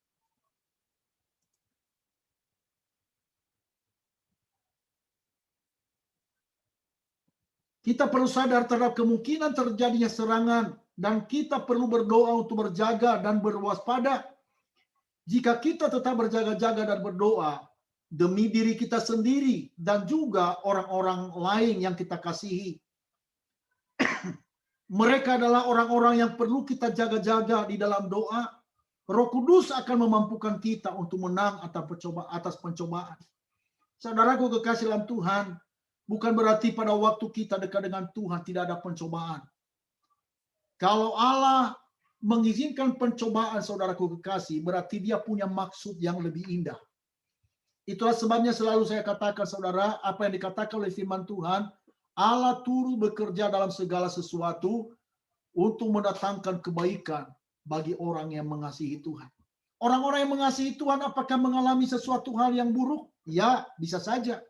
Kita perlu sadar terhadap kemungkinan terjadinya serangan, dan kita perlu berdoa untuk berjaga dan berwaspada. Jika kita tetap berjaga-jaga dan berdoa demi diri kita sendiri dan juga orang-orang lain yang kita kasihi, mereka adalah orang-orang yang perlu kita jaga-jaga di dalam doa. Roh Kudus akan memampukan kita untuk menang atas pencobaan. Saudaraku kekasih dalam Tuhan, bukan berarti pada waktu kita dekat dengan Tuhan tidak ada pencobaan. Kalau Allah mengizinkan pencobaan, saudaraku kekasih, berarti dia punya maksud yang lebih indah. Itulah sebabnya selalu saya katakan, saudara, apa yang dikatakan oleh firman Tuhan, Allah turut bekerja dalam segala sesuatu untuk mendatangkan kebaikan bagi orang yang mengasihi Tuhan. Orang-orang yang mengasihi Tuhan apakah mengalami sesuatu hal yang buruk? Ya, bisa saja.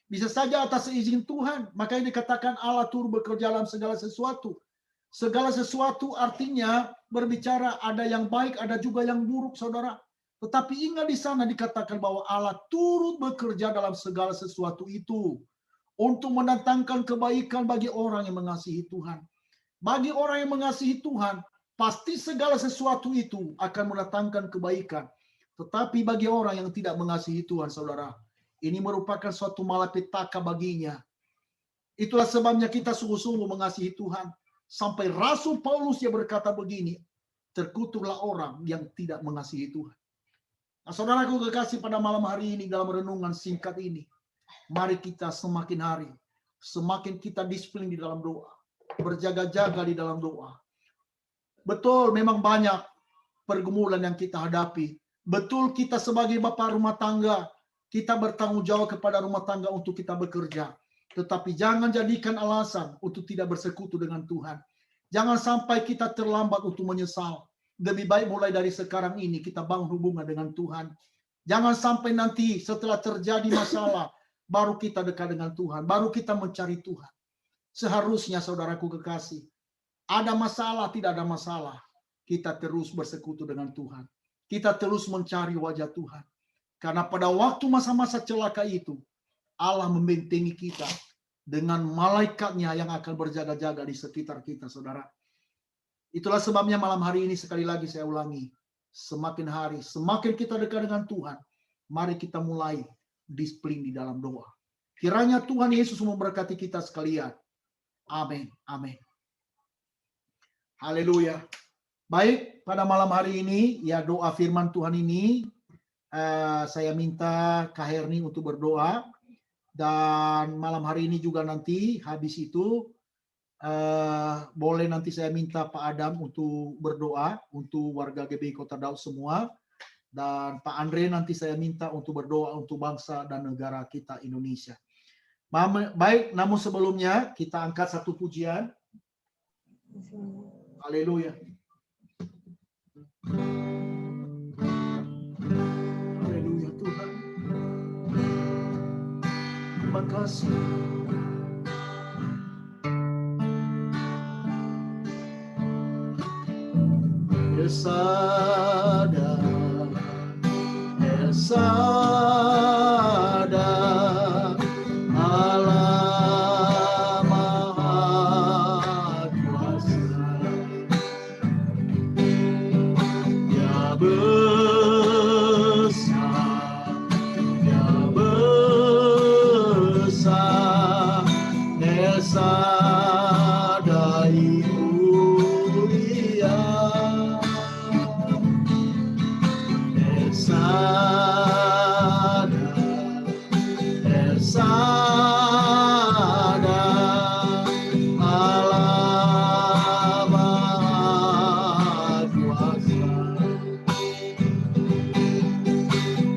Bisa saja atas izin Tuhan. Makanya dikatakan Allah turut bekerja dalam segala sesuatu. Segala sesuatu artinya berbicara ada yang baik, ada juga yang buruk, saudara. Tetapi ingat di sana dikatakan bahwa Allah turut bekerja dalam segala sesuatu itu untuk mendatangkan kebaikan bagi orang yang mengasihi Tuhan. Bagi orang yang mengasihi Tuhan, pasti segala sesuatu itu akan mendatangkan kebaikan. Tetapi bagi orang yang tidak mengasihi Tuhan, saudara, ini merupakan suatu malapetaka baginya. Itulah sebabnya kita sungguh-sungguh mengasihi Tuhan. Sampai Rasul Paulus yang berkata begini, terkutuklah orang yang tidak mengasihi Tuhan. Nah, saudaraku kekasih, pada malam hari ini dalam renungan singkat ini, mari kita semakin hari, semakin kita disiplin di dalam doa. Berjaga-jaga di dalam doa. Betul, memang banyak pergumulan yang kita hadapi. Betul, kita sebagai bapak rumah tangga, kita bertanggung jawab kepada rumah tangga untuk kita bekerja. Tetapi jangan jadikan alasan untuk tidak bersekutu dengan Tuhan. Jangan sampai kita terlambat untuk menyesal. Lebih baik mulai dari sekarang ini kita bangun hubungan dengan Tuhan. Jangan sampai nanti setelah terjadi masalah, baru kita dekat dengan Tuhan, baru kita mencari Tuhan. Seharusnya saudaraku kekasih, ada masalah, tidak ada masalah, kita terus bersekutu dengan Tuhan. Kita terus mencari wajah Tuhan. Karena pada waktu masa-masa celaka itu, Allah membentengi kita dengan malaikatnya yang akan berjaga-jaga di sekitar kita, saudara. Itulah sebabnya malam hari ini sekali lagi saya ulangi, semakin hari, semakin kita dekat dengan Tuhan, mari kita mulai disiplin di dalam doa. Kiranya Tuhan Yesus memberkati kita sekalian. Amin. Amin. Haleluya. Baik, pada malam hari ini, ya doa firman Tuhan ini, saya minta Kak Herni untuk berdoa. Dan malam hari ini juga nanti, habis itu, boleh nanti saya minta Pak Adam untuk berdoa, untuk warga GBI Kota Daud semua. Dan Pak Andre nanti saya minta untuk berdoa untuk bangsa dan negara kita Indonesia. Baik, namun sebelumnya kita angkat satu pujian. Haleluya. Haleluya Tuhan. Terima kasih. Esada, Esada, Allah Maha Kuasa, Ya besar, Ya besar, Esada mulia. Esada, Allah Maha Kuasa,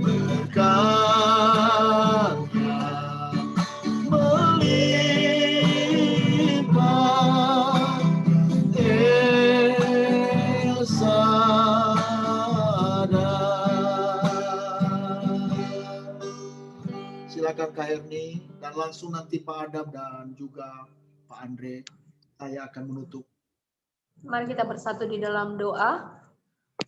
berkatnya melimpah, Silakan Kak Herni, dan langsung nanti Pak Adam dan juga Pak Andre, saya akan menutup. Mari kita bersatu di dalam doa.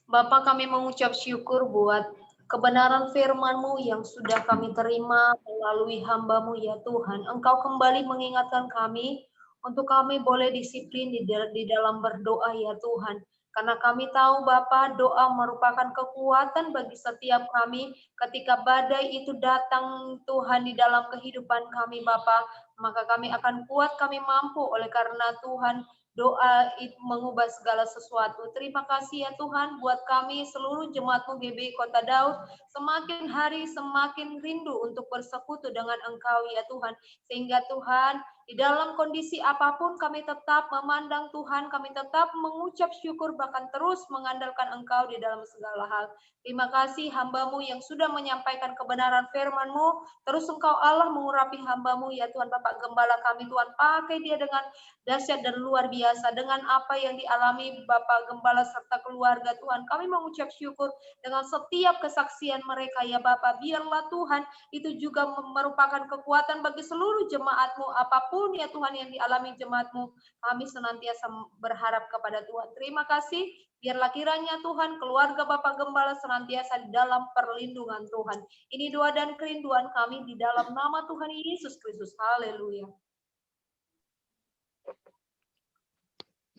Bapa, kami mengucap syukur buat kebenaran firman-Mu yang sudah kami terima melalui hamba-Mu ya Tuhan. Engkau kembali mengingatkan kami untuk kami boleh disiplin di dalam berdoa ya Tuhan. Karena kami tahu Bapa, doa merupakan kekuatan bagi setiap kami ketika badai itu datang Tuhan di dalam kehidupan kami Bapa, maka kami akan kuat, kami mampu oleh karena Tuhan doa itu mengubah segala sesuatu. Terima kasih ya Tuhan buat kami seluruh jemaat-Mu GBI Kota Daud, semakin hari semakin rindu untuk bersekutu dengan Engkau ya Tuhan. Sehingga Tuhan, di dalam kondisi apapun kami tetap memandang Tuhan, kami tetap mengucap syukur bahkan terus mengandalkan Engkau di dalam segala hal. Terima kasih hamba-Mu yang sudah menyampaikan kebenaran firman-Mu. Terus Engkau Allah mengurapi hamba-Mu ya Tuhan, Bapak Gembala kami Tuhan, pakai dia dengan dahsyat dan luar biasa dengan apa yang dialami Bapak Gembala serta keluarga Tuhan. Kami mengucap syukur dengan setiap kesaksian mereka ya Bapak. Biarlah Tuhan itu juga merupakan kekuatan bagi seluruh jemaat-Mu. Apapun ya Tuhan yang dialami jemaat-Mu, kami senantiasa berharap kepada Tuhan. Terima kasih. Biarlah kiranya Tuhan keluarga Bapak Gembala senantiasa di dalam perlindungan Tuhan. Ini doa dan kerinduan kami di dalam nama Tuhan Yesus Kristus. Haleluya.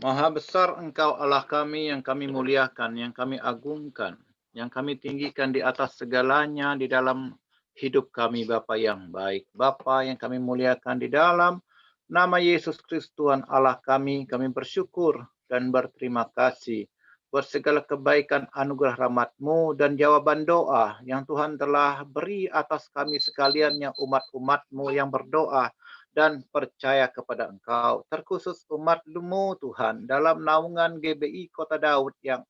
Maha besar Engkau Allah kami yang kami muliakan, yang kami agungkan, yang kami tinggikan di atas segalanya di dalam hidup kami Bapa yang baik. Bapa yang kami muliakan di dalam nama Yesus Kristus Tuhan Allah kami bersyukur dan berterima kasih buat segala kebaikan anugerah rahmat-Mu dan jawaban doa yang Tuhan telah beri atas kami sekalian yang umat-umat-Mu yang berdoa dan percaya kepada Engkau. Terkhusus umat-Mu Tuhan dalam naungan GBI Kota Daud yang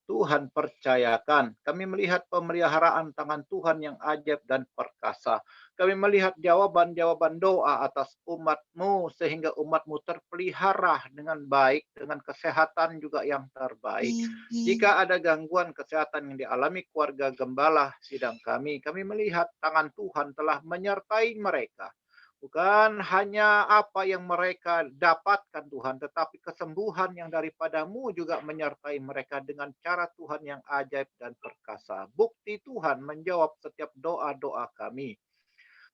Tuhan percayakan. Kami melihat pemeliharaan tangan Tuhan yang ajaib dan perkasa. Kami melihat jawaban-jawaban doa atas umat-Mu sehingga umat-Mu terpelihara dengan baik, dengan kesehatan juga yang terbaik. Jika ada gangguan kesehatan yang dialami keluarga gembala sidang kami melihat tangan Tuhan telah menyertai mereka. Bukan hanya apa yang mereka dapatkan Tuhan, tetapi kesembuhan yang daripada-Mu juga menyertai mereka dengan cara Tuhan yang ajaib dan perkasa. Bukti Tuhan menjawab setiap doa-doa kami.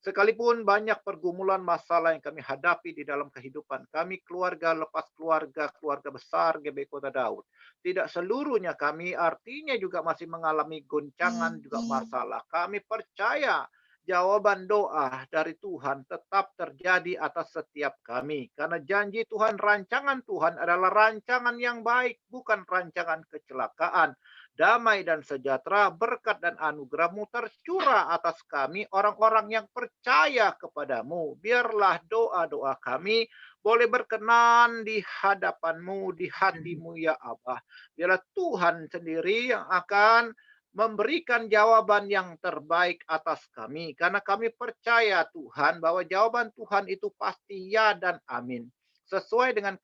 Sekalipun banyak pergumulan masalah yang kami hadapi di dalam kehidupan kami, keluarga lepas keluarga, keluarga besar GBI Kota Daud. Tidak seluruhnya kami artinya juga masih mengalami goncangan juga masalah. Kami percaya jawaban doa dari Tuhan tetap terjadi atas setiap kami. Karena janji Tuhan, rancangan Tuhan adalah rancangan yang baik, bukan rancangan kecelakaan. Damai dan sejahtera, berkat dan anugerah-Mu tercurah atas kami, orang-orang yang percaya kepada-Mu. Biarlah doa-doa kami boleh berkenan di hadapan-Mu, di hati-Mu ya Allah. Biarlah Tuhan sendiri yang akan memberikan jawaban yang terbaik atas kami. Karena kami percaya Tuhan bahwa jawaban Tuhan itu pasti ya dan amin. Sesuai dengan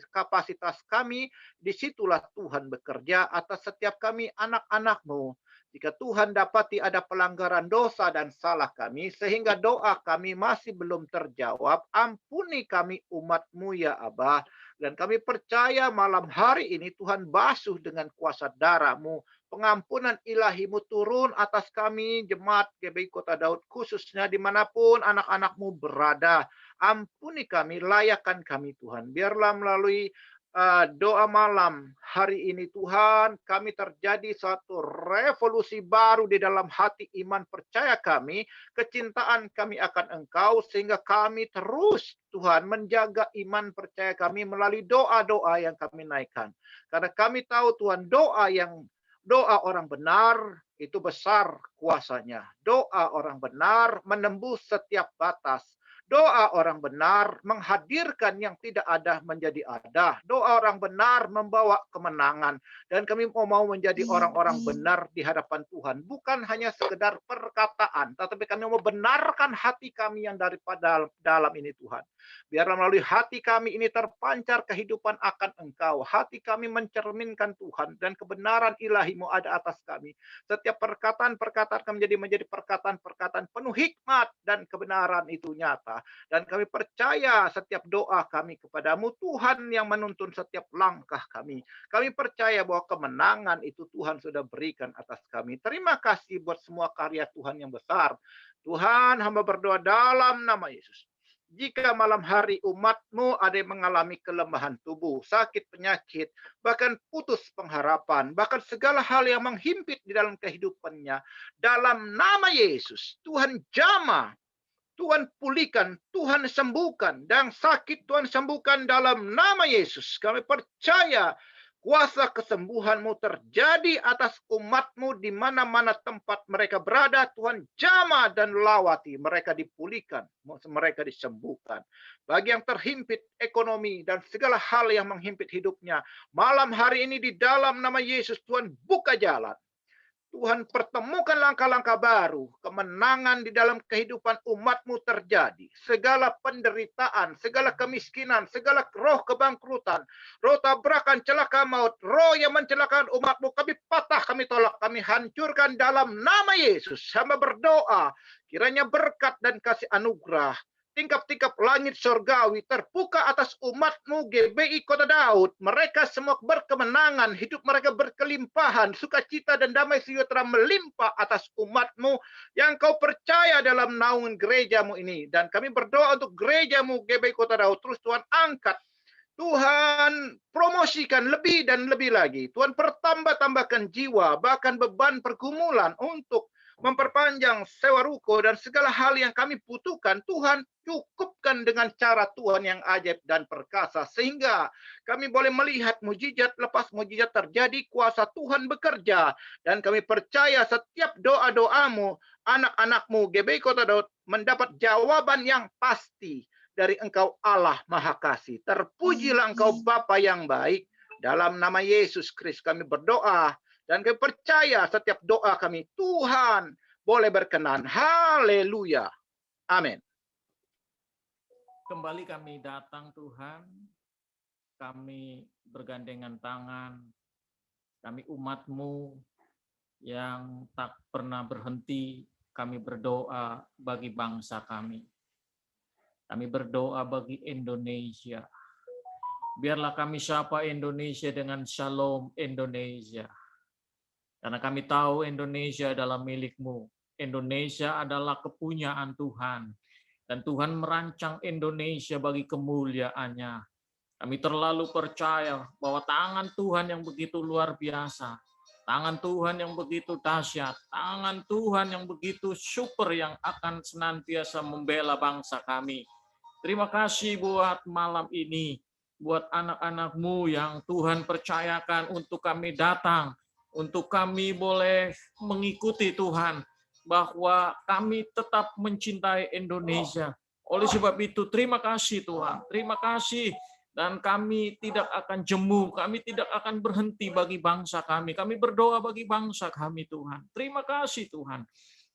kapasitas kami, disitulah Tuhan bekerja atas setiap kami anak-anak-Mu. Jika Tuhan dapati ada pelanggaran dosa dan salah kami, sehingga doa kami masih belum terjawab, ampuni kami umat-Mu ya Abah. Dan kami percaya malam hari ini Tuhan basuh dengan kuasa darah-Mu. Pengampunan ilahi-Mu turun atas kami, jemaat GBI Kota Daud, khususnya dimanapun anak-anak-Mu berada. Ampuni kami, layakkan kami Tuhan. Biarlah melalui doa malam hari ini Tuhan, kami terjadi suatu revolusi baru di dalam hati iman percaya kami, kecintaan kami akan Engkau, sehingga kami terus Tuhan menjaga iman percaya kami melalui doa-doa yang kami naikkan. Karena kami tahu Tuhan, doa orang benar itu besar kuasanya. Doa orang benar menembus setiap batas. Doa orang benar menghadirkan yang tidak ada menjadi ada. Doa orang benar membawa kemenangan. Dan kami mau menjadi orang-orang benar di hadapan Tuhan. Bukan hanya sekedar perkataan, tetapi kami mau benarkan hati kami yang daripada dalam ini Tuhan. Biarlah melalui hati kami ini terpancar kehidupan akan Engkau. Hati kami mencerminkan Tuhan dan kebenaran ilahi-Mu ada atas kami. Setiap perkataan-perkataan kami menjadi perkataan-perkataan penuh hikmat dan kebenaran itu nyata. Dan kami percaya setiap doa kami kepada-Mu, Tuhan yang menuntun setiap langkah kami. Kami percaya bahwa kemenangan itu Tuhan sudah berikan atas kami. Terima kasih buat semua karya Tuhan yang besar. Tuhan, hamba berdoa dalam nama Yesus. Jika malam hari umat-Mu ada yang mengalami kelemahan tubuh, sakit penyakit, bahkan putus pengharapan, bahkan segala hal yang menghimpit di dalam kehidupannya, dalam nama Yesus, Tuhan jamah, Tuhan pulihkan, Tuhan sembuhkan, dan sakit Tuhan sembuhkan dalam nama Yesus. Kami percaya kuasa kesembuhan-Mu terjadi atas umat-Mu di mana-mana tempat mereka berada. Tuhan jamah dan lawati, mereka dipulihkan, mereka disembuhkan. Bagi yang terhimpit ekonomi dan segala hal yang menghimpit hidupnya, malam hari ini di dalam nama Yesus, Tuhan buka jalan. Tuhan pertemukan langkah-langkah baru, kemenangan di dalam kehidupan umat-Mu terjadi. Segala penderitaan, segala kemiskinan, segala roh kebangkrutan, roh tabrakan, celaka maut, roh yang mencelakakan umat-Mu, kami patah, kami tolak, kami hancurkan dalam nama Yesus. Hamba berdoa, kiranya berkat dan kasih anugerah, tingkap-tingkap langit surgawi terbuka atas umat-Mu GBI Kota Daud. Mereka semua berkemenangan, hidup mereka berkelimpahan, sukacita dan damai sejahtera melimpah atas umat-Mu yang Kau percaya dalam naungan gereja-Mu ini. Dan kami berdoa untuk gereja-Mu GBI Kota Daud, terus Tuhan angkat, Tuhan promosikan lebih dan lebih lagi. Tuhan pertambah-tambahkan jiwa, bahkan beban pergumulan untuk memperpanjang sewa ruko dan segala hal yang kami butuhkan. Tuhan cukupkan dengan cara Tuhan yang ajaib dan perkasa, sehingga kami boleh melihat mujizat lepas mujizat terjadi, kuasa Tuhan bekerja, dan kami percaya setiap doa-doa-Mu, anak-anak-Mu GBI Kota Daud mendapat jawaban yang pasti dari Engkau Allah Maha Kasih. Terpujilah Engkau Bapa yang baik. Dalam nama Yesus Kristus kami berdoa, dan kami percaya setiap doa kami Tuhan boleh berkenan. Haleluya. Amin. Kembali kami datang Tuhan, kami bergandengan tangan, kami umat-Mu yang tak pernah berhenti, kami berdoa bagi bangsa kami. Kami berdoa bagi Indonesia. Biarlah kami sapa Indonesia dengan Shalom Indonesia. Karena kami tahu Indonesia adalah milik-Mu. Indonesia adalah kepunyaan Tuhan. Dan Tuhan merancang Indonesia bagi kemuliaan-Nya. Kami terlalu percaya bahwa tangan Tuhan yang begitu luar biasa, tangan Tuhan yang begitu dahsyat, tangan Tuhan yang begitu super yang akan senantiasa membela bangsa kami. Terima kasih buat malam ini, buat anak-anak-Mu yang Tuhan percayakan untuk kami datang, untuk kami boleh mengikuti Tuhan, bahwa kami tetap mencintai Indonesia. Oleh sebab itu, terima kasih Tuhan, terima kasih. Dan kami tidak akan jemu, kami tidak akan berhenti bagi bangsa kami. Kami berdoa bagi bangsa kami Tuhan. Terima kasih Tuhan.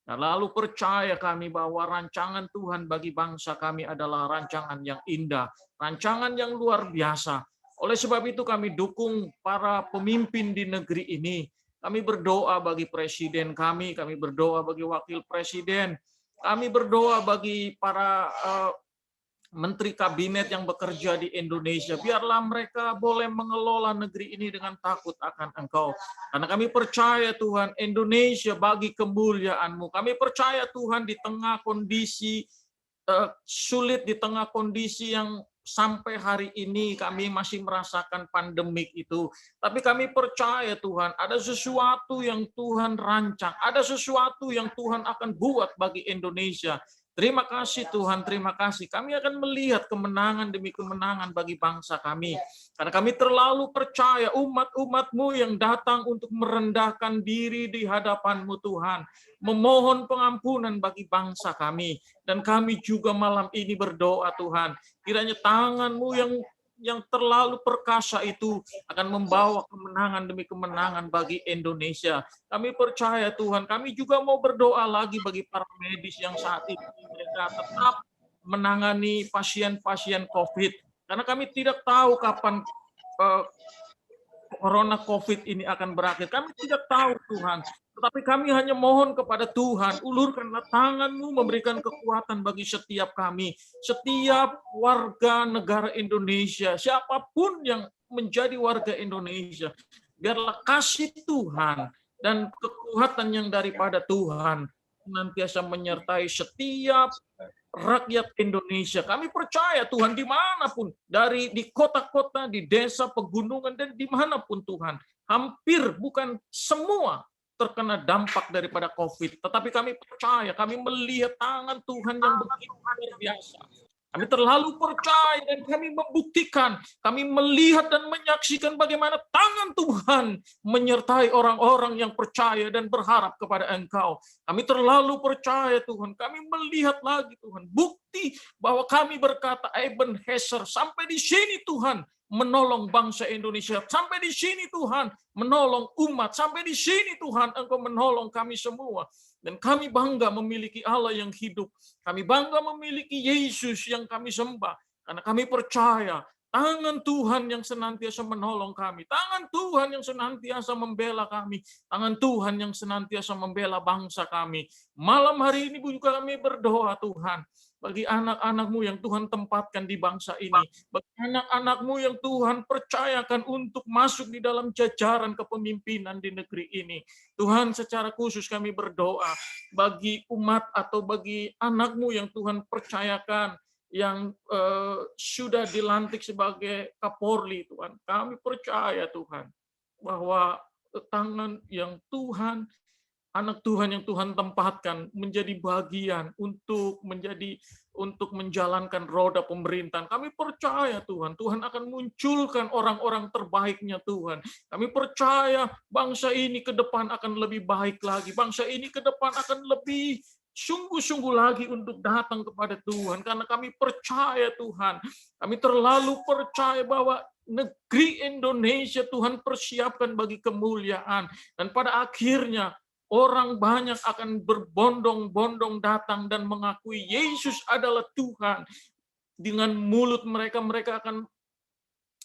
Dan lalu percaya kami bahwa rancangan Tuhan bagi bangsa kami adalah rancangan yang indah, rancangan yang luar biasa. Oleh sebab itu kami dukung para pemimpin di negeri ini. Kami berdoa bagi presiden kami berdoa bagi wakil presiden, kami berdoa bagi para menteri kabinet yang bekerja di Indonesia. Biarlah mereka boleh mengelola negeri ini dengan takut akan Engkau. Karena kami percaya Tuhan, Indonesia bagi kemuliaan-Mu. Kami percaya Tuhan di tengah kondisi sulit, di tengah kondisi yang sampai hari ini kami masih merasakan pandemik itu. Tapi kami percaya Tuhan, ada sesuatu yang Tuhan rancang, ada sesuatu yang Tuhan akan buat bagi Indonesia. Terima kasih Tuhan, terima kasih. Kami akan melihat kemenangan demi kemenangan bagi bangsa kami. Karena kami terlalu percaya umat-umat-Mu yang datang untuk merendahkan diri di hadapan-Mu Tuhan. Memohon pengampunan bagi bangsa kami. Dan kami juga malam ini berdoa Tuhan. Kiranya tangan-Mu yang terlalu perkasa itu akan membawa kemenangan demi kemenangan bagi Indonesia. Kami percaya Tuhan, kami juga mau berdoa lagi bagi para medis yang saat ini mereka tetap menangani pasien-pasien COVID. Karena kami tidak tahu kapan corona COVID ini akan berakhir. Kami tidak tahu Tuhan. Tetapi kami hanya mohon kepada Tuhan, ulurkanlah tangan-Mu memberikan kekuatan bagi setiap kami, setiap warga negara Indonesia, siapapun yang menjadi warga Indonesia. Biarlah kasih Tuhan dan kekuatan yang daripada Tuhan senantiasa menyertai setiap rakyat Indonesia. Kami percaya Tuhan dimanapun, di kota-kota, di desa, pegunungan, dan dimanapun Tuhan, hampir bukan semua, terkena dampak daripada COVID. Tetapi kami percaya, kami melihat tangan Tuhan yang begitu luar biasa. Kami terlalu percaya dan kami membuktikan, kami melihat dan menyaksikan bagaimana tangan Tuhan menyertai orang-orang yang percaya dan berharap kepada Engkau. Kami terlalu percaya Tuhan, kami melihat lagi Tuhan, bukti bahwa kami berkata, Ebenezer, sampai di sini Tuhan, menolong bangsa Indonesia. Sampai di sini Tuhan, menolong umat. Sampai di sini Tuhan, Engkau menolong kami semua. Dan kami bangga memiliki Allah yang hidup. Kami bangga memiliki Yesus yang kami sembah. Karena kami percaya tangan Tuhan yang senantiasa menolong kami. Tangan Tuhan yang senantiasa membela kami. Tangan Tuhan yang senantiasa membela bangsa kami. Malam hari ini juga kami berdoa Tuhan. Bagi anak-anak-Mu yang Tuhan tempatkan di bangsa ini. Bagi anak-anak-Mu yang Tuhan percayakan untuk masuk di dalam jajaran kepemimpinan di negeri ini. Tuhan, secara khusus kami berdoa bagi umat atau bagi anak-Mu yang Tuhan percayakan yang sudah dilantik sebagai Kapolri, Tuhan. Kami percaya, Tuhan, bahwa tangan yang Tuhan, anak Tuhan yang Tuhan tempatkan menjadi bagian untuk menjalankan roda pemerintahan. Kami percaya Tuhan, Tuhan akan munculkan orang-orang terbaiknya Tuhan. Kami percaya bangsa ini ke depan akan lebih baik lagi. Bangsa ini ke depan akan lebih sungguh-sungguh lagi untuk datang kepada Tuhan. Karena kami percaya Tuhan, kami terlalu percaya bahwa negeri Indonesia Tuhan persiapkan bagi kemuliaan. Dan pada akhirnya orang banyak akan berbondong-bondong datang dan mengakui Yesus adalah Tuhan. Dengan mulut mereka, mereka akan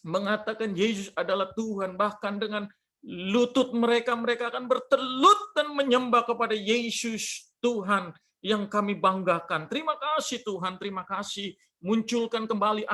mengatakan Yesus adalah Tuhan. Bahkan dengan lutut mereka, mereka akan bertelut dan menyembah kepada Yesus Tuhan yang kami banggakan. Terima kasih Tuhan, terima kasih. Munculkan kembali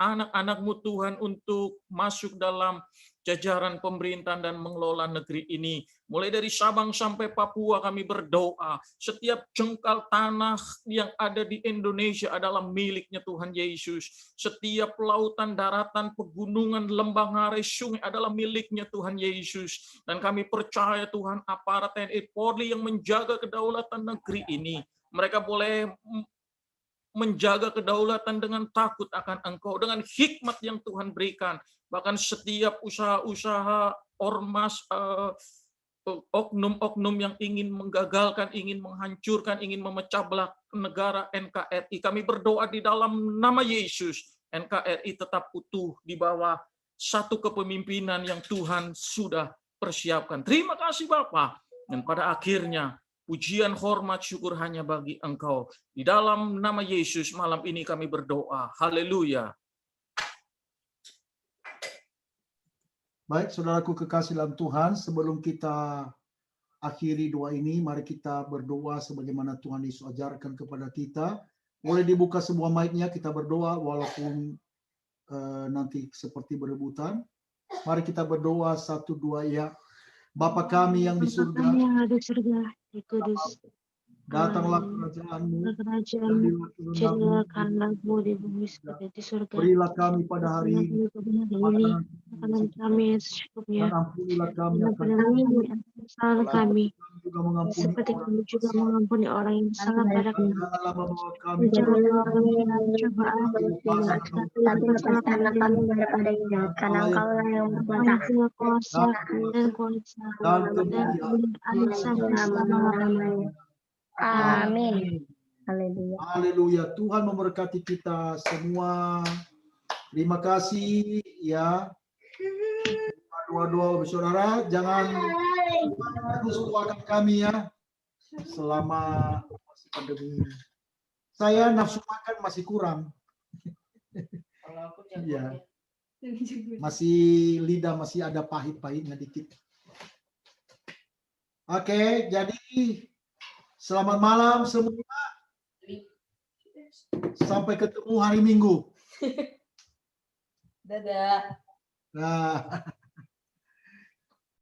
anak-anak-Mu Tuhan untuk masuk dalam jajaran pemerintahan dan mengelola negeri ini. Mulai dari Sabang sampai Papua kami berdoa. Setiap jengkal tanah yang ada di Indonesia adalah miliknya Tuhan Yesus. Setiap lautan, daratan, pegunungan, lembah, ngarai, sungai adalah miliknya Tuhan Yesus. Dan kami percaya Tuhan, aparat TNI Polri yang menjaga kedaulatan negeri ini, mereka boleh menjaga kedaulatan dengan takut akan Engkau, dengan hikmat yang Tuhan berikan. Bahkan setiap usaha-usaha ormas, oknum-oknum yang ingin menggagalkan, ingin menghancurkan, ingin memecah belah negara NKRI, kami berdoa di dalam nama Yesus, NKRI tetap utuh di bawah satu kepemimpinan yang Tuhan sudah persiapkan. Terima kasih Bapa. Dan pada akhirnya, pujian, hormat, syukur hanya bagi Engkau. Di dalam nama Yesus malam ini kami berdoa. Haleluya. Baik, saudaraku kekasih dalam Tuhan, sebelum kita akhiri doa ini, mari kita berdoa sebagaimana Tuhan Yesus ajarkan kepada kita. Boleh dibuka semua mic-nya, kita berdoa walaupun nanti seperti berebutan. Mari kita berdoa 1, 2 ya. Bapa kami yang di surga, Kami yang ada di surga, dikudus. datanglah kerajaan-Mu, Kerajaan-Mu, jadilah kehendak-Mu di bumi seperti di surga. berilah kami pada hari ini Makanan kami secukupnya. dan ampunilah kami Dan ampuni kesalahan kami, juga mengampuni seperti kami juga mengampuni orang yang salah pada kami. janganlah membawa kami Janganlah kami dalam cobaan, tapi lepaskanlah kami daripada jahat, karena Engkau-lah yang berkuasa punya kuasa dan kuasa dan dan kemuliaan sampai selama-lamanya. Amin. Haleluya. Haleluya. Tuhan memberkati kita semua. Terima kasih ya. Doa-doa saudara, jangan terus doakan kami ya selama masih pandemi. Saya nafsu makan masih kurang. Ya. Masih lidah masih ada pahit-pahitnya dikit. Oke, jadi selamat malam semua. Sampai ketemu hari Minggu. Dadah. Nah.